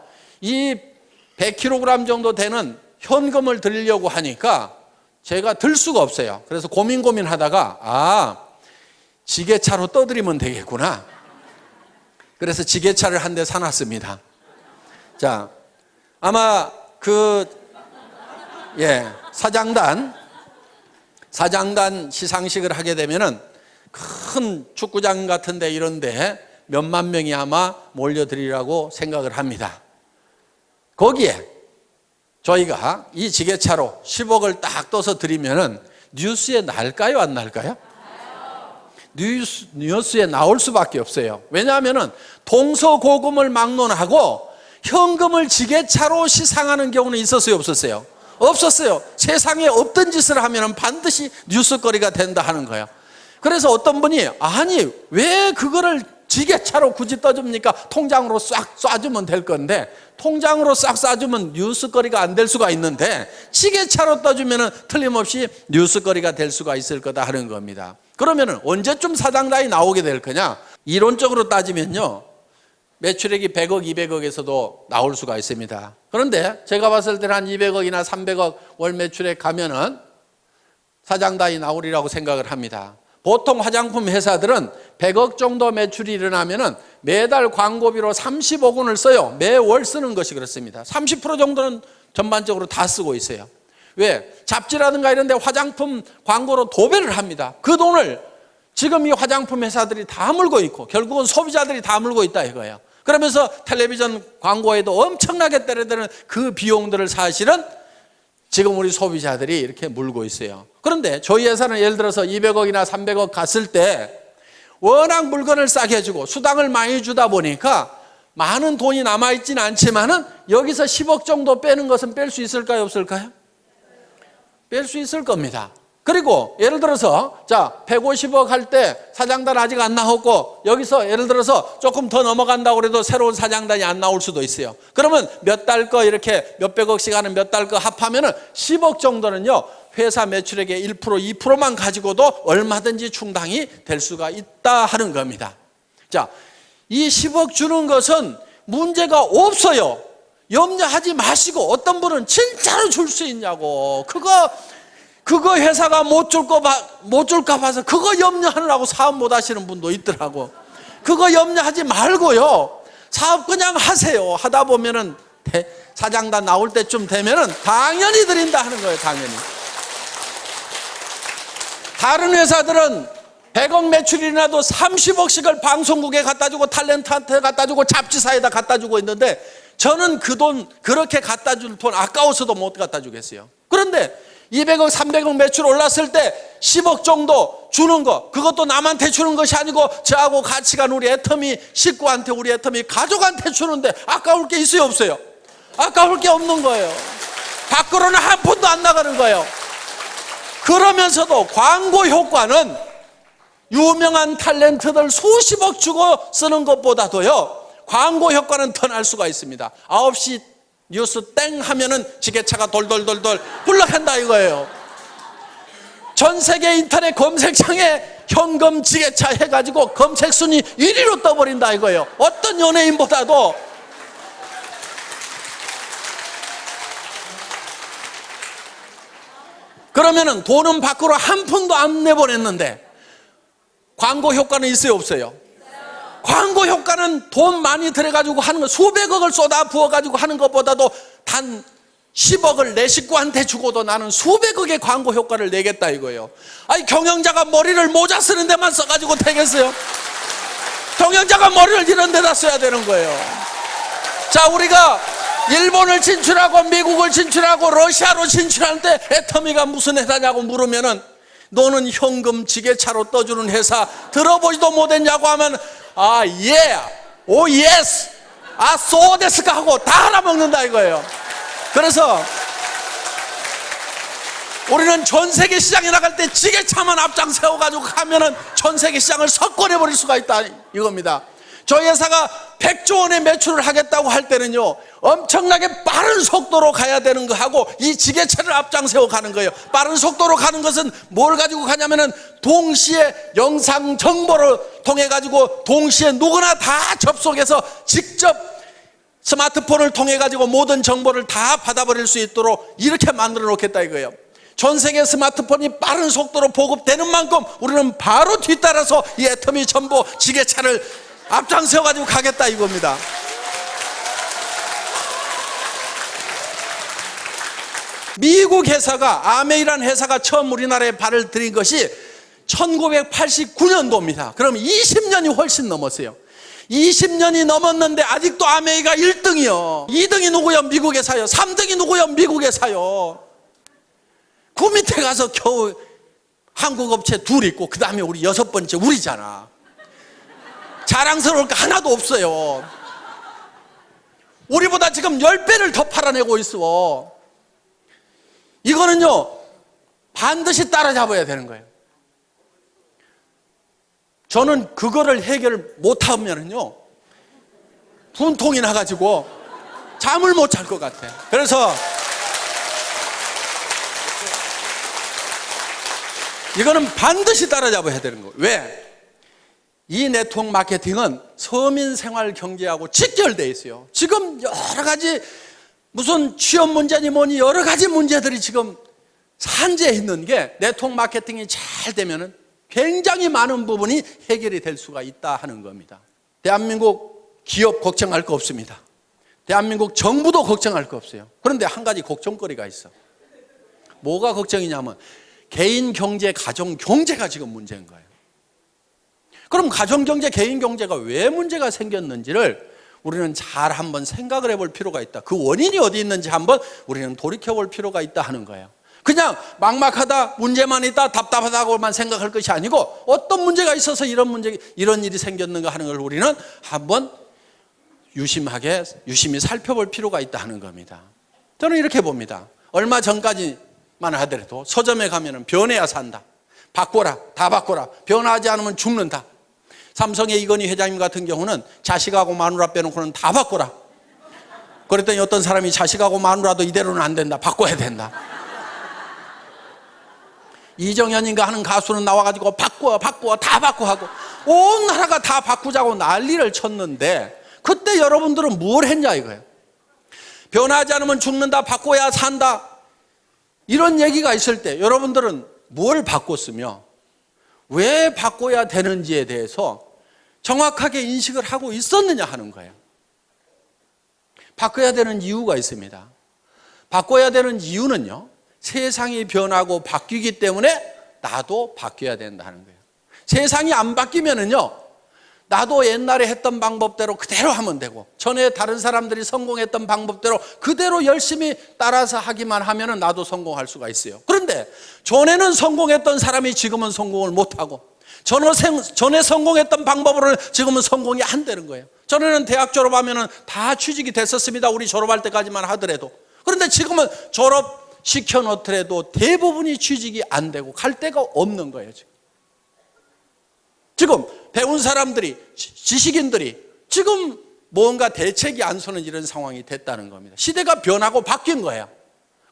Speaker 1: 100kg 정도 되는 현금을 드리려고 하니까 제가 들 수가 없어요. 그래서 고민하다가 지게차로 떠드리면 되겠구나. 그래서 지게차를 한 대 사놨습니다. 자, 아마 사장단 시상식을 하게 되면은 큰 축구장 같은데 이런데 몇만 명이 아마 몰려들이라고 생각을 합니다. 거기에 저희가 이 지게차로 10억을 딱 떠서 드리면은 뉴스에 날까요, 안 날까요? 뉴스에 나올 수밖에 없어요. 왜냐하면은 동서고금을 막론하고 현금을 지게차로 시상하는 경우는 있었어요, 없었어요? 없었어요. 세상에 없던 짓을 하면 반드시 뉴스거리가 된다 하는 거예요. 그래서 어떤 분이 왜 그거를 지게차로 굳이 떠줍니까? 통장으로 싹 쏴주면 될 건데 통장으로 싹 쏴주면 뉴스거리가 안 될 수가 있는데 지게차로 떠주면 틀림없이 뉴스거리가 될 수가 있을 거다 하는 겁니다. 그러면 언제쯤 사장단이 나오게 될 거냐? 이론적으로 따지면요, 매출액이 100억, 200억에서도 나올 수가 있습니다. 그런데 제가 봤을 때는 한 200억이나 300억 월 매출액 가면은 사장단이 나오리라고 생각을 합니다. 보통 화장품 회사들은 100억 정도 매출이 일어나면은 매달 광고비로 30억 원을 써요. 매월 쓰는 것이 그렇습니다. 30% 정도는 전반적으로 다 쓰고 있어요. 왜? 잡지라든가 이런 데 화장품 광고로 도배를 합니다. 그 돈을 지금 이 화장품 회사들이 다 물고 있고 결국은 소비자들이 다 물고 있다 이거예요. 그러면서 텔레비전 광고에도 엄청나게 때려드는 그 비용들을 사실은 지금 우리 소비자들이 이렇게 물고 있어요. 그런데 저희 회사는 예를 들어서 200억이나 300억 갔을 때 워낙 물건을 싸게 주고 수당을 많이 주다 보니까 많은 돈이 남아있지는 않지만은 여기서 10억 정도 빼는 것은 뺄 수 있을까요, 없을까요? 뺄 수 있을 겁니다. 그리고 예를 들어서 150억 할 때 사장단 아직 안 나왔고 여기서 예를 들어서 조금 더 넘어간다고 해도 새로운 사장단이 안 나올 수도 있어요. 그러면 몇 달 거 이렇게 몇백억씩 하는 몇 달 거 합하면은 10억 정도는요, 회사 매출액의 1%, 2%만 가지고도 얼마든지 충당이 될 수가 있다 하는 겁니다. 자, 이 10억 주는 것은 문제가 없어요. 염려하지 마시고, 어떤 분은 진짜로 줄 수 있냐고, 그거 회사가 못 줄까 봐서 그거 염려하느라고 사업 못 하시는 분도 있더라고. 그거 염려하지 말고요, 사업 그냥 하세요. 하다 보면은 사장단 나올 때쯤 되면은 당연히 드린다 하는 거예요. 당연히. 다른 회사들은 100억 매출이 나도 30억씩을 방송국에 갖다 주고 탤런트한테 갖다 주고 잡지사에다 갖다 주고 있는데 저는 그 돈, 그렇게 갖다 줄 돈 아까워서도 못 갖다 주겠어요. 그런데 200억, 300억 매출 올랐을 때 10억 정도 주는 거, 그것도 남한테 주는 것이 아니고 저하고 같이 간 우리 애터미 식구한테, 우리 애터미 가족한테 주는데 아까울 게 있어요, 없어요? 아까울 게 없는 거예요. 밖으로는 한 푼도 안 나가는 거예요. 그러면서도 광고 효과는 유명한 탤런트들 수십억 주고 쓰는 것보다도요, 광고 효과는 더 날 수가 있습니다. 9시 뉴스 땡 하면은 지게차가 돌돌돌돌 굴러간다 이거예요. 전 세계 인터넷 검색창에 현금 지게차 해가지고 검색 순위 1위로 떠버린다 이거예요. 어떤 연예인보다도. 그러면은 돈은 밖으로 한 푼도 안 내보냈는데 광고 효과는 있어요, 없어요? 광고 효과는 돈 많이 들여가지고 하는 거, 수백억을 쏟아 부어가지고 하는 것보다도 단 10억을 내 식구한테 주고도 나는 수백억의 광고 효과를 내겠다 이거예요. 아니, 경영자가 머리를 모자 쓰는 데만 써가지고 되겠어요? 경영자가 머리를 이런 데다 써야 되는 거예요. 자, 우리가 일본을 진출하고 미국을 진출하고 러시아로 진출할 때 애터미가 무슨 회사냐고 물으면은 너는 현금 지게차로 떠주는 회사 들어보지도 못했냐고 하면 오 예스, 소 데스까 하고 다 알아먹는다 이거예요. 그래서 우리는 전 세계 시장에 나갈 때 지게차만 앞장 세워가지고 가면은 전 세계 시장을 석권해버릴 수가 있다 이겁니다. 저희 회사가 100조 원의 매출을 하겠다고 할 때는요, 엄청나게 빠른 속도로 가야 되는 거하고 이 지게차를 앞장 세워 가는 거예요. 빠른 속도로 가는 것은 뭘 가지고 가냐면은 동시에 영상 정보를 통해 가지고 동시에 누구나 다 접속해서 직접 스마트폰을 통해 가지고 모든 정보를 다 받아버릴 수 있도록 이렇게 만들어 놓겠다 이거예요. 전 세계 스마트폰이 빠른 속도로 보급되는 만큼 우리는 바로 뒤따라서 이 애터미 정보 지게차를 앞장서 가지고 가겠다 이겁니다. 미국 회사가 아메이라는 회사가 처음 우리나라에 발을 들인 것이 1989년도입니다. 그럼 20년이 훨씬 넘었어요. 20년이 넘었는데 아직도 아메이가 1등이요. 2등이 누구요? 미국 회사요. 3등이 누구요? 미국 회사요. 그 밑에 가서 겨우 한국 업체 둘 있고 그 다음에 우리 6번째 우리잖아. 자랑스러울 거 하나도 없어요. 우리보다 지금 10배를 더 팔아내고 있어. 이거는요, 반드시 따라잡아야 되는 거예요. 저는 그거를 해결 못하면은요, 분통이 나가지고 잠을 못 잘 것 같아요. 그래서 이거는 반드시 따라잡아야 되는 거예요. 왜? 이 네트워크 마케팅은 서민 생활 경제하고 직결되어 있어요. 지금 여러 가지 무슨 취업 문제니 뭐니 여러 가지 문제들이 지금 산재해 있는 게 네트워크 마케팅이 잘 되면은 굉장히 많은 부분이 해결이 될 수가 있다 하는 겁니다. 대한민국 기업 걱정할 거 없습니다. 대한민국 정부도 걱정할 거 없어요. 그런데 한 가지 걱정거리가 있어. 뭐가 걱정이냐면 개인 경제, 가정 경제가 지금 문제인 거예요. 그럼 가정 경제, 개인 경제가 왜 문제가 생겼는지를 우리는 잘 한번 생각을 해볼 필요가 있다. 그 원인이 어디 있는지 한번 우리는 돌이켜볼 필요가 있다 하는 거예요. 그냥 막막하다, 문제만 있다, 답답하다고만 생각할 것이 아니고 어떤 문제가 있어서 이런 일이 생겼는가 하는 걸 우리는 한번 유심히 살펴볼 필요가 있다 하는 겁니다. 저는 이렇게 봅니다. 얼마 전까지만 하더라도 서점에 가면은 변해야 산다. 바꿔라, 다 바꿔라. 변하지 않으면 죽는다. 삼성의 이건희 회장님 같은 경우는 자식하고 마누라 빼놓고는 다 바꿔라. 그랬더니 어떤 사람이 자식하고 마누라도 이대로는 안 된다. 바꿔야 된다. 이정현인가 하는 가수는 나와가지고 바꿔 다 바꿔 하고 온 나라가 다 바꾸자고 난리를 쳤는데 그때 여러분들은 뭘 했냐 이거예요. 변하지 않으면 죽는다, 바꿔야 산다, 이런 얘기가 있을 때 여러분들은 뭘 바꿨으며 왜 바꿔야 되는지에 대해서 정확하게 인식을 하고 있었느냐 하는 거예요. 바꿔야 되는 이유가 있습니다. 바꿔야 되는 이유는요, 세상이 변하고 바뀌기 때문에 나도 바뀌어야 된다는 거예요. 세상이 안 바뀌면은요, 나도 옛날에 했던 방법대로 그대로 하면 되고 전에 다른 사람들이 성공했던 방법대로 그대로 열심히 따라서 하기만 하면은 나도 성공할 수가 있어요. 그런데 전에는 성공했던 사람이 지금은 성공을 못하고 전에 성공했던 방법으로는 지금은 성공이 안 되는 거예요. 전에는 대학 졸업하면은 다 취직이 됐었습니다. 우리 졸업할 때까지만 하더라도. 그런데 지금은 졸업시켜 놓더라도 대부분이 취직이 안 되고 갈 데가 없는 거예요. 지금 배운 사람들이, 지식인들이 지금 뭔가 대책이 안 서는 이런 상황이 됐다는 겁니다. 시대가 변하고 바뀐 거예요.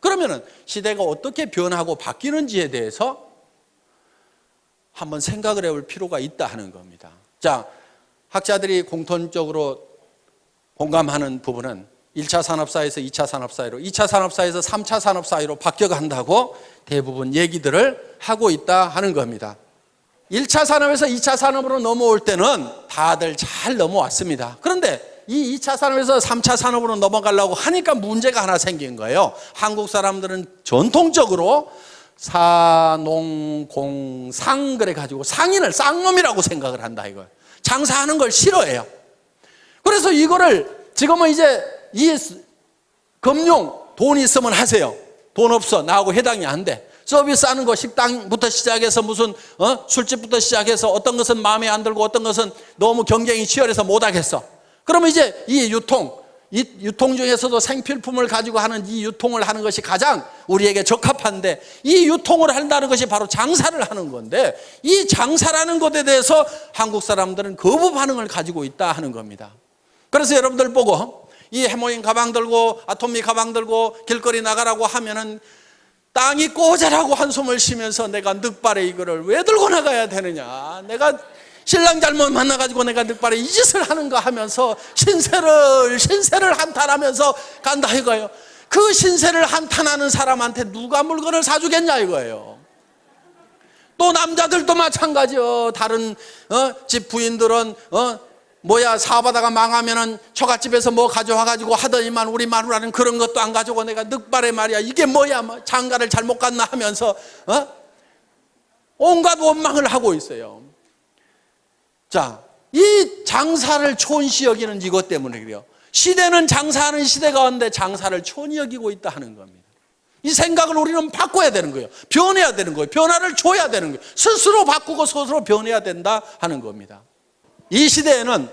Speaker 1: 그러면은 시대가 어떻게 변하고 바뀌는지에 대해서 한번 생각을 해볼 필요가 있다 하는 겁니다. 자, 학자들이 공통적으로 공감하는 부분은 1차 산업사회에서 2차 산업사회로, 2차 산업사회에서 3차 산업사회로 바뀌어간다고 대부분 얘기들을 하고 있다 하는 겁니다. 1차 산업에서 2차 산업으로 넘어올 때는 다들 잘 넘어왔습니다. 그런데 이 2차 산업에서 3차 산업으로 넘어가려고 하니까 문제가 하나 생긴 거예요. 한국 사람들은 전통적으로 사농공상 그래가지고 상인을 쌍놈이라고 생각을 한다 이거예요. 장사하는 걸 싫어해요. 그래서 이거를 지금은 이제 이 금융 돈 있으면 하세요. 돈 없어 나하고 해당이 안 돼. 서비스하는 거 식당부터 시작해서 무슨 술집부터 시작해서 어떤 것은 마음에 안 들고 어떤 것은 너무 경쟁이 치열해서 못 하겠어. 그러면 이제 이 유통 중에서도 생필품을 가지고 하는 이 유통을 하는 것이 가장 우리에게 적합한데 이 유통을 한다는 것이 바로 장사를 하는 건데 이 장사라는 것에 대해서 한국 사람들은 거부 반응을 가지고 있다 하는 겁니다. 그래서 여러분들 보고 이 해모인 가방 들고 아토미 가방 들고 길거리 나가라고 하면은 땅이 꼬자라고 한숨을 쉬면서 내가 늑발에 이거를 왜 들고 나가야 되느냐, 내가 신랑 잘못 만나가지고 내가 늑발에 이 짓을 하는가 하면서 신세를 한탄하면서 간다 이거예요. 그 신세를 한탄하는 사람한테 누가 물건을 사주겠냐 이거예요. 또 남자들도 마찬가지요. 다른 집 부인들은 사업하다가 망하면은 처갓집에서 뭐 가져와가지고 하더니만 우리 마누라는 그런 것도 안 가지고 내가 늑발에 말이야 이게 뭐야 뭐 장가를 잘못 갔나 하면서 온갖 원망을 하고 있어요. 자, 이 장사를 촌시 여기는 이것 때문에 그래요. 시대는 장사하는 시대가 왔는데 장사를 촌히 여기고 있다 하는 겁니다. 이 생각을 우리는 바꿔야 되는 거예요. 변해야 되는 거예요. 변화를 줘야 되는 거예요. 스스로 바꾸고 스스로 변해야 된다 하는 겁니다. 이 시대에는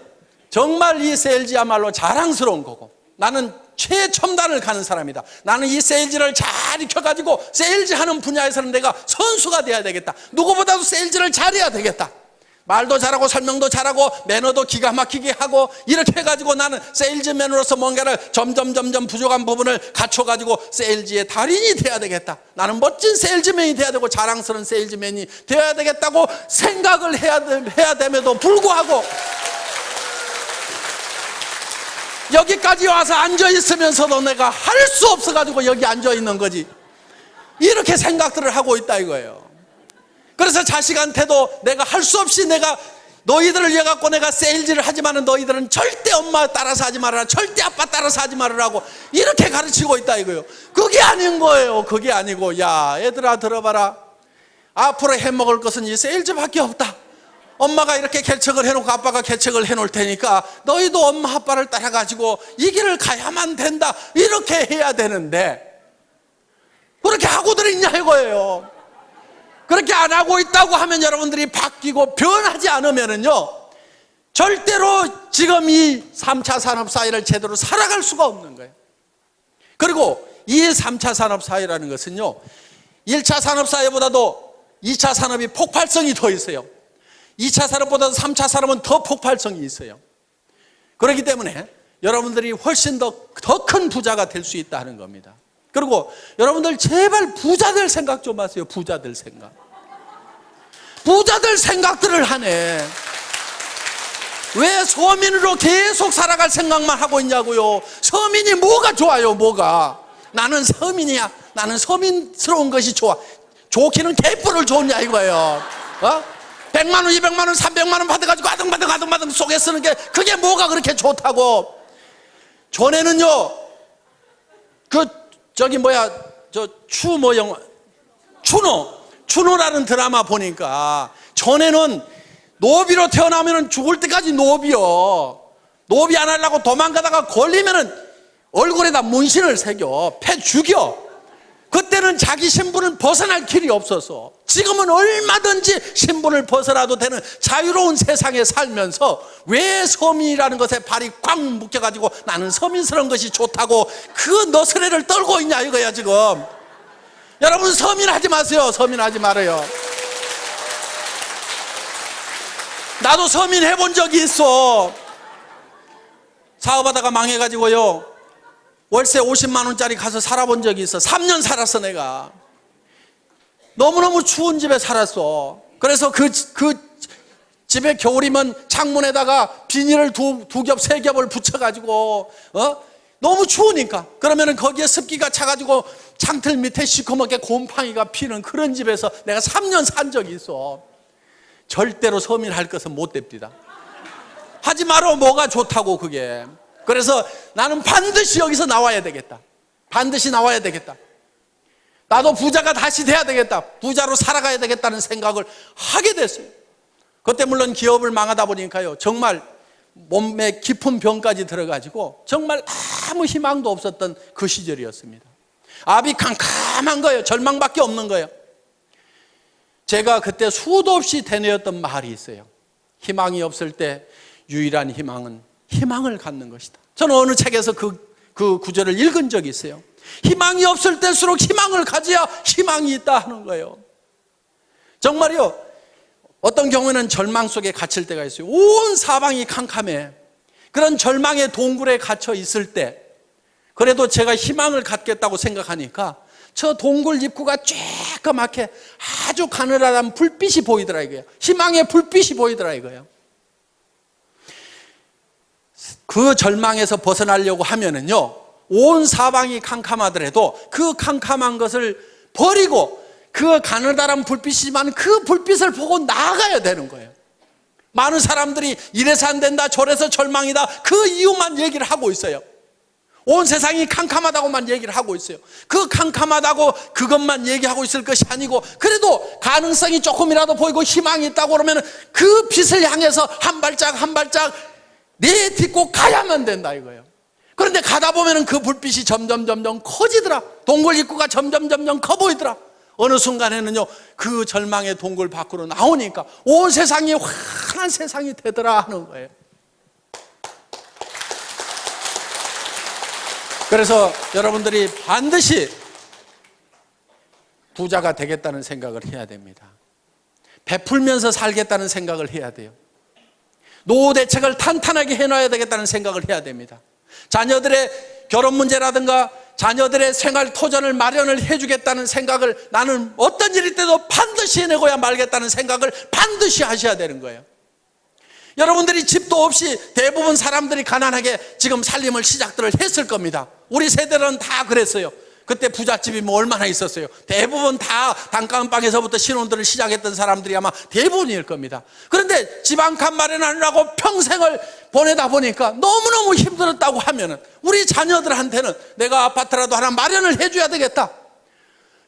Speaker 1: 정말 이 세일즈야말로 자랑스러운 거고 나는 최첨단을 가는 사람이다. 나는 이 세일즈를 잘 익혀가지고 세일즈하는 분야에서는 내가 선수가 돼야 되겠다. 누구보다도 세일즈를 잘해야 되겠다. 말도 잘하고 설명도 잘하고 매너도 기가 막히게 하고 이렇게 해가지고 나는 세일즈맨으로서 뭔가를 점점 부족한 부분을 갖춰가지고 세일즈의 달인이 돼야 되겠다. 나는 멋진 세일즈맨이 돼야 되고 자랑스러운 세일즈맨이 되어야 되겠다고 생각을 해야 됨에도 불구하고 여기까지 와서 앉아있으면서도 내가 할 수 없어가지고 여기 앉아있는 거지. 이렇게 생각들을 하고 있다 이거예요. 그래서 자식한테도 내가 할 수 없이 내가 너희들을 위해 갖고 내가 세일즈를 하지만은 너희들은 절대 엄마 따라서 하지 말아라. 절대 아빠 따라서 하지 말으라고 이렇게 가르치고 있다 이거예요. 그게 아닌 거예요. 그게 아니고 야 얘들아 들어봐라. 앞으로 해먹을 것은 이 세일즈밖에 없다. 엄마가 이렇게 개척을 해놓고 아빠가 개척을 해놓을 테니까 너희도 엄마 아빠를 따라가지고 이 길을 가야만 된다. 이렇게 해야 되는데 그렇게 하고들 있냐 이거예요. 그렇게 안 하고 있다고 하면 여러분들이 바뀌고 변하지 않으면은요 절대로 지금 이 3차 산업사회를 제대로 살아갈 수가 없는 거예요. 그리고 이 3차 산업사회라는 것은요 1차 산업사회보다도 2차 산업이 폭발성이 더 있어요. 2차 산업보다도 3차 산업은 더 폭발성이 있어요. 그렇기 때문에 여러분들이 훨씬 더 큰 부자가 될 수 있다는 겁니다. 그리고 여러분들 제발 부자들 생각 좀 하세요. 부자들 생각들을 하네. 왜 서민으로 계속 살아갈 생각만 하고 있냐고요. 서민이 뭐가 좋아요 뭐가. 나는 서민이야. 나는 서민스러운 것이 좋아. 좋기는 개뿔을 좋냐 이거예요. 100만 원 200만 원 300만 원 받아가지고 아등바등 속에 쓰는 게 그게 뭐가 그렇게 좋다고. 전에는요 추노라는 드라마 보니까 전에는 노비로 태어나면 죽을 때까지 노비요. 노비 안 하려고 도망가다가 걸리면은 얼굴에다 문신을 새겨 패 죽여. 그때는 자기 신분을 벗어날 길이 없어서 지금은 얼마든지 신분을 벗어나도 되는 자유로운 세상에 살면서 왜 서민이라는 것에 발이 꽉 묶여가지고 나는 서민스러운 것이 좋다고 그 너스레를 떨고 있냐 이거야 지금. 여러분 서민하지 마세요. 서민하지 말아요. 나도 서민 해본 적이 있어. 사업하다가 망해가지고요 월세 50만 원짜리 가서 살아본 적이 있어. 3년 살았어 내가. 너무너무 추운 집에 살았어. 그래서 그 집에 겨울이면 창문에다가 비닐을 두 겹, 세 겹을 붙여가지고 너무 추우니까 그러면은 거기에 습기가 차가지고 창틀 밑에 시커멓게 곰팡이가 피는 그런 집에서 내가 3년 산 적이 있어. 절대로 서민할 것은 못 됩니다. 하지 마라. 뭐가 좋다고 그게. 그래서 나는 반드시 여기서 나와야 되겠다. 반드시 나와야 되겠다. 나도 부자가 다시 돼야 되겠다. 부자로 살아가야 되겠다는 생각을 하게 됐어요. 그때 물론 기업을 망하다 보니까요, 정말 몸에 깊은 병까지 들어가지고 정말 아무 희망도 없었던 그 시절이었습니다. 앞이 캄캄한 거예요. 절망밖에 없는 거예요. 제가 그때 수도 없이 되뇌었던 말이 있어요. 희망이 없을 때 유일한 희망은 희망을 갖는 것이다. 저는 어느 책에서 그 구절을 읽은 적이 있어요. 희망이 없을 때일수록 희망을 가져야 희망이 있다 하는 거예요. 정말요, 어떤 경우에는 절망 속에 갇힐 때가 있어요. 온 사방이 캄캄해. 그런 절망의 동굴에 갇혀 있을 때 그래도 제가 희망을 갖겠다고 생각하니까 저 동굴 입구가 쬐끄맣게 아주 가느다란 불빛이 보이더라 이거예요. 희망의 불빛이 보이더라 이거예요. 그 절망에서 벗어나려고 하면은요, 온 사방이 캄캄하더라도 그 캄캄한 것을 버리고 그 가느다란 불빛이지만 그 불빛을 보고 나아가야 되는 거예요. 많은 사람들이 이래서 안 된다, 저래서 절망이다, 그 이유만 얘기를 하고 있어요. 온 세상이 캄캄하다고만 얘기를 하고 있어요. 그 캄캄하다고 그것만 얘기하고 있을 것이 아니고, 그래도 가능성이 조금이라도 보이고 희망이 있다고 그러면 그 빛을 향해서 한 발짝 한 발짝 내딛고 가야만 된다 이거예요. 그런데 가다 보면 그 불빛이 점점 커지더라. 동굴 입구가 점점 커 보이더라. 어느 순간에는요, 그 절망의 동굴 밖으로 나오니까 온 세상이 환한 세상이 되더라 하는 거예요. 그래서 여러분들이 반드시 부자가 되겠다는 생각을 해야 됩니다. 베풀면서 살겠다는 생각을 해야 돼요. 노후 대책을 탄탄하게 해놔야 되겠다는 생각을 해야 됩니다. 자녀들의 결혼 문제라든가 자녀들의 생활 토전을 마련을 해주겠다는 생각을 나는 어떤 일일 때도 반드시 해내고야 말겠다는 생각을 반드시 하셔야 되는 거예요. 여러분들이 집도 없이 대부분 사람들이 가난하게 지금 살림을 시작들을 했을 겁니다. 우리 세대는 다 그랬어요. 그때 부잣집이 뭐 얼마나 있었어요. 대부분 다 단칸방에서부터 신혼들을 시작했던 사람들이 아마 대부분일 겁니다. 그런데 집 한 칸 마련하느라고 평생을 보내다 보니까 너무너무 힘들었다고 하면은 우리 자녀들한테는 내가 아파트라도 하나 마련을 해줘야 되겠다,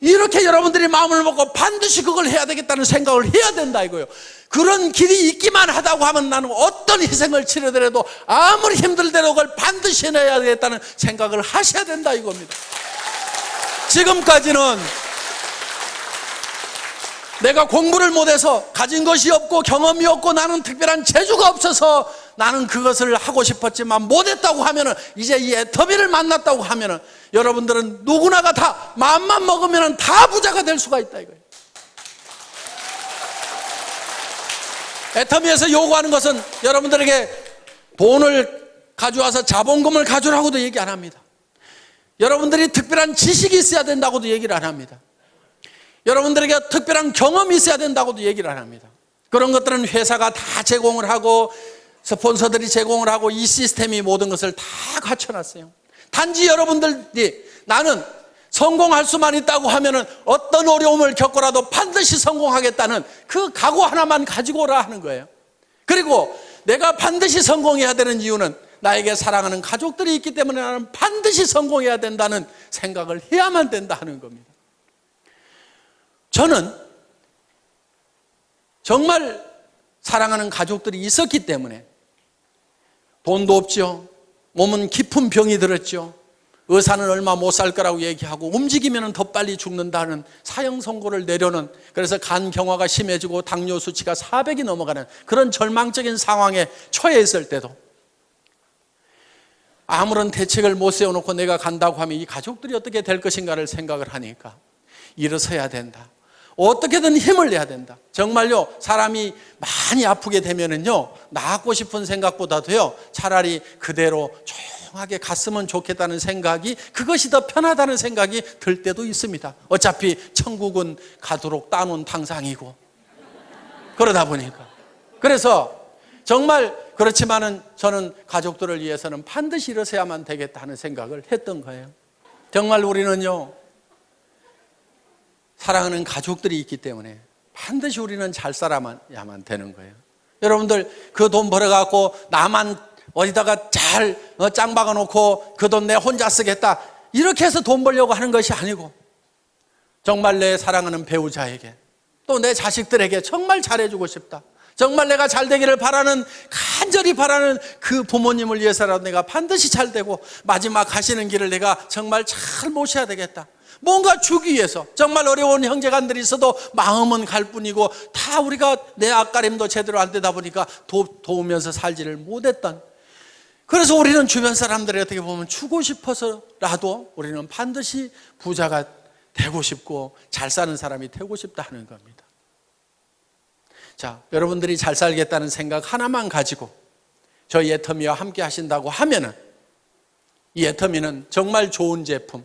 Speaker 1: 이렇게 여러분들이 마음을 먹고 반드시 그걸 해야 되겠다는 생각을 해야 된다 이거예요. 그런 길이 있기만 하다고 하면 나는 어떤 희생을 치르더라도 아무리 힘들더라도 그걸 반드시 해내야 되겠다는 생각을 하셔야 된다 이겁니다. 지금까지는 내가 공부를 못해서 가진 것이 없고 경험이 없고 나는 특별한 재주가 없어서 나는 그것을 하고 싶었지만 못했다고 하면은, 이제 이 애터미를 만났다고 하면은 여러분들은 누구나가 다 마음만 먹으면 다 부자가 될 수가 있다 이거예요. 애터미에서 요구하는 것은 여러분들에게 돈을 가져와서 자본금을 가져라고도 얘기 안 합니다. 여러분들이 특별한 지식이 있어야 된다고도 얘기를 안 합니다. 여러분들에게 특별한 경험이 있어야 된다고도 얘기를 안 합니다. 그런 것들은 회사가 다 제공을 하고 스폰서들이 제공을 하고 이 시스템이 모든 것을 다 갖춰놨어요. 단지 여러분들이 나는 성공할 수만 있다고 하면은 어떤 어려움을 겪고라도 반드시 성공하겠다는 그 각오 하나만 가지고 오라 하는 거예요. 그리고 내가 반드시 성공해야 되는 이유는 나에게 사랑하는 가족들이 있기 때문에 나는 반드시 성공해야 된다는 생각을 해야만 된다 하는 겁니다. 저는 정말 사랑하는 가족들이 있었기 때문에 돈도 없죠. 몸은 깊은 병이 들었죠. 의사는 얼마 못 살 거라고 얘기하고 움직이면 더 빨리 죽는다는 사형 선고를 내려는, 그래서 간 경화가 심해지고 당뇨 수치가 400이 넘어가는 그런 절망적인 상황에 처해 있을 때도 아무런 대책을 못 세워놓고 내가 간다고 하면 이 가족들이 어떻게 될 것인가를 생각을 하니까 일어서야 된다. 어떻게든 힘을 내야 된다. 정말요, 사람이 많이 아프게 되면은요, 나았고 싶은 생각보다도요, 차라리 그대로 조용하게 갔으면 좋겠다는 생각이, 그것이 더 편하다는 생각이 들 때도 있습니다. 어차피 천국은 가도록 따놓은 탕상이고, 그러다 보니까. 그래서 정말 그렇지만은 저는 가족들을 위해서는 반드시 일어서야만 되겠다 하는 생각을 했던 거예요. 정말 우리는요, 사랑하는 가족들이 있기 때문에 반드시 우리는 잘 살아야만 되는 거예요. 여러분들 그 돈 벌어갖고 나만 어디다가 잘 짱 박아놓고 그 돈 내 혼자 쓰겠다 이렇게 해서 돈 벌려고 하는 것이 아니고 정말 내 사랑하는 배우자에게 또 내 자식들에게 정말 잘해주고 싶다. 정말 내가 잘 되기를 바라는 간절히 바라는 그 부모님을 위해서라도 내가 반드시 잘 되고 마지막 가시는 길을 내가 정말 잘 모셔야 되겠다. 뭔가 주기 위해서 정말 어려운 형제간들이 있어도 마음은 갈 뿐이고 다 우리가 내 앞가림도 제대로 안 되다 보니까 도우면서 살지를 못했던, 그래서 우리는 주변 사람들이 어떻게 보면 주고 싶어서라도 우리는 반드시 부자가 되고 싶고 잘 사는 사람이 되고 싶다 하는 겁니다. 자, 여러분들이 잘 살겠다는 생각 하나만 가지고 저희 애터미와 함께 하신다고 하면은 이 애터미는 정말 좋은 제품,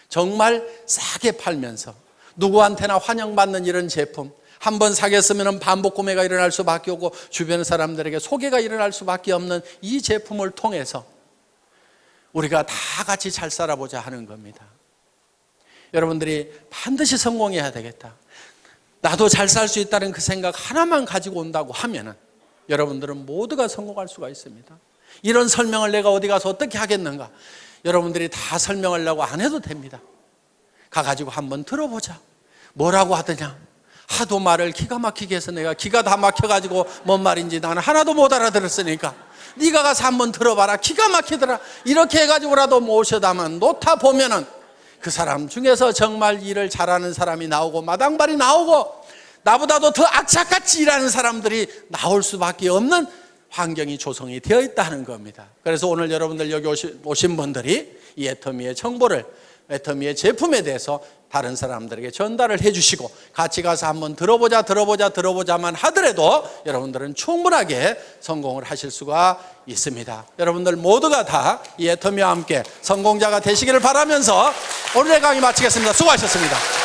Speaker 1: 정말 싸게 팔면서 누구한테나 환영받는 이런 제품, 한번 사게 쓰면 반복 구매가 일어날 수밖에 없고 주변 사람들에게 소개가 일어날 수밖에 없는 이 제품을 통해서 우리가 다 같이 잘 살아보자 하는 겁니다. 여러분들이 반드시 성공해야 되겠다, 나도 잘 살 수 있다는 그 생각 하나만 가지고 온다고 하면은 여러분들은 모두가 성공할 수가 있습니다. 이런 설명을 내가 어디 가서 어떻게 하겠는가? 여러분들이 다 설명하려고 안 해도 됩니다. 가가지고 한번 들어보자. 뭐라고 하더냐? 하도 말을 기가 막히게 해서 내가 기가 다 막혀가지고 뭔 말인지 나는 하나도 못 알아들었으니까 네가 가서 한번 들어봐라. 기가 막히더라. 이렇게 해가지고라도 모셔다만 놓다 보면은 그 사람 중에서 정말 일을 잘하는 사람이 나오고 마당발이 나오고 나보다도 더 악착같이 일하는 사람들이 나올 수밖에 없는 환경이 조성이 되어 있다는 겁니다. 그래서 오늘 여러분들 여기 오신 분들이 이 애터미의 정보를, 애터미의 제품에 대해서 다른 사람들에게 전달을 해주시고 같이 가서 한번 들어보자만 하더라도 여러분들은 충분하게 성공을 하실 수가 있습니다. 여러분들 모두가 다 이 애터미와 함께 성공자가 되시기를 바라면서 오늘의 강의 마치겠습니다. 수고하셨습니다.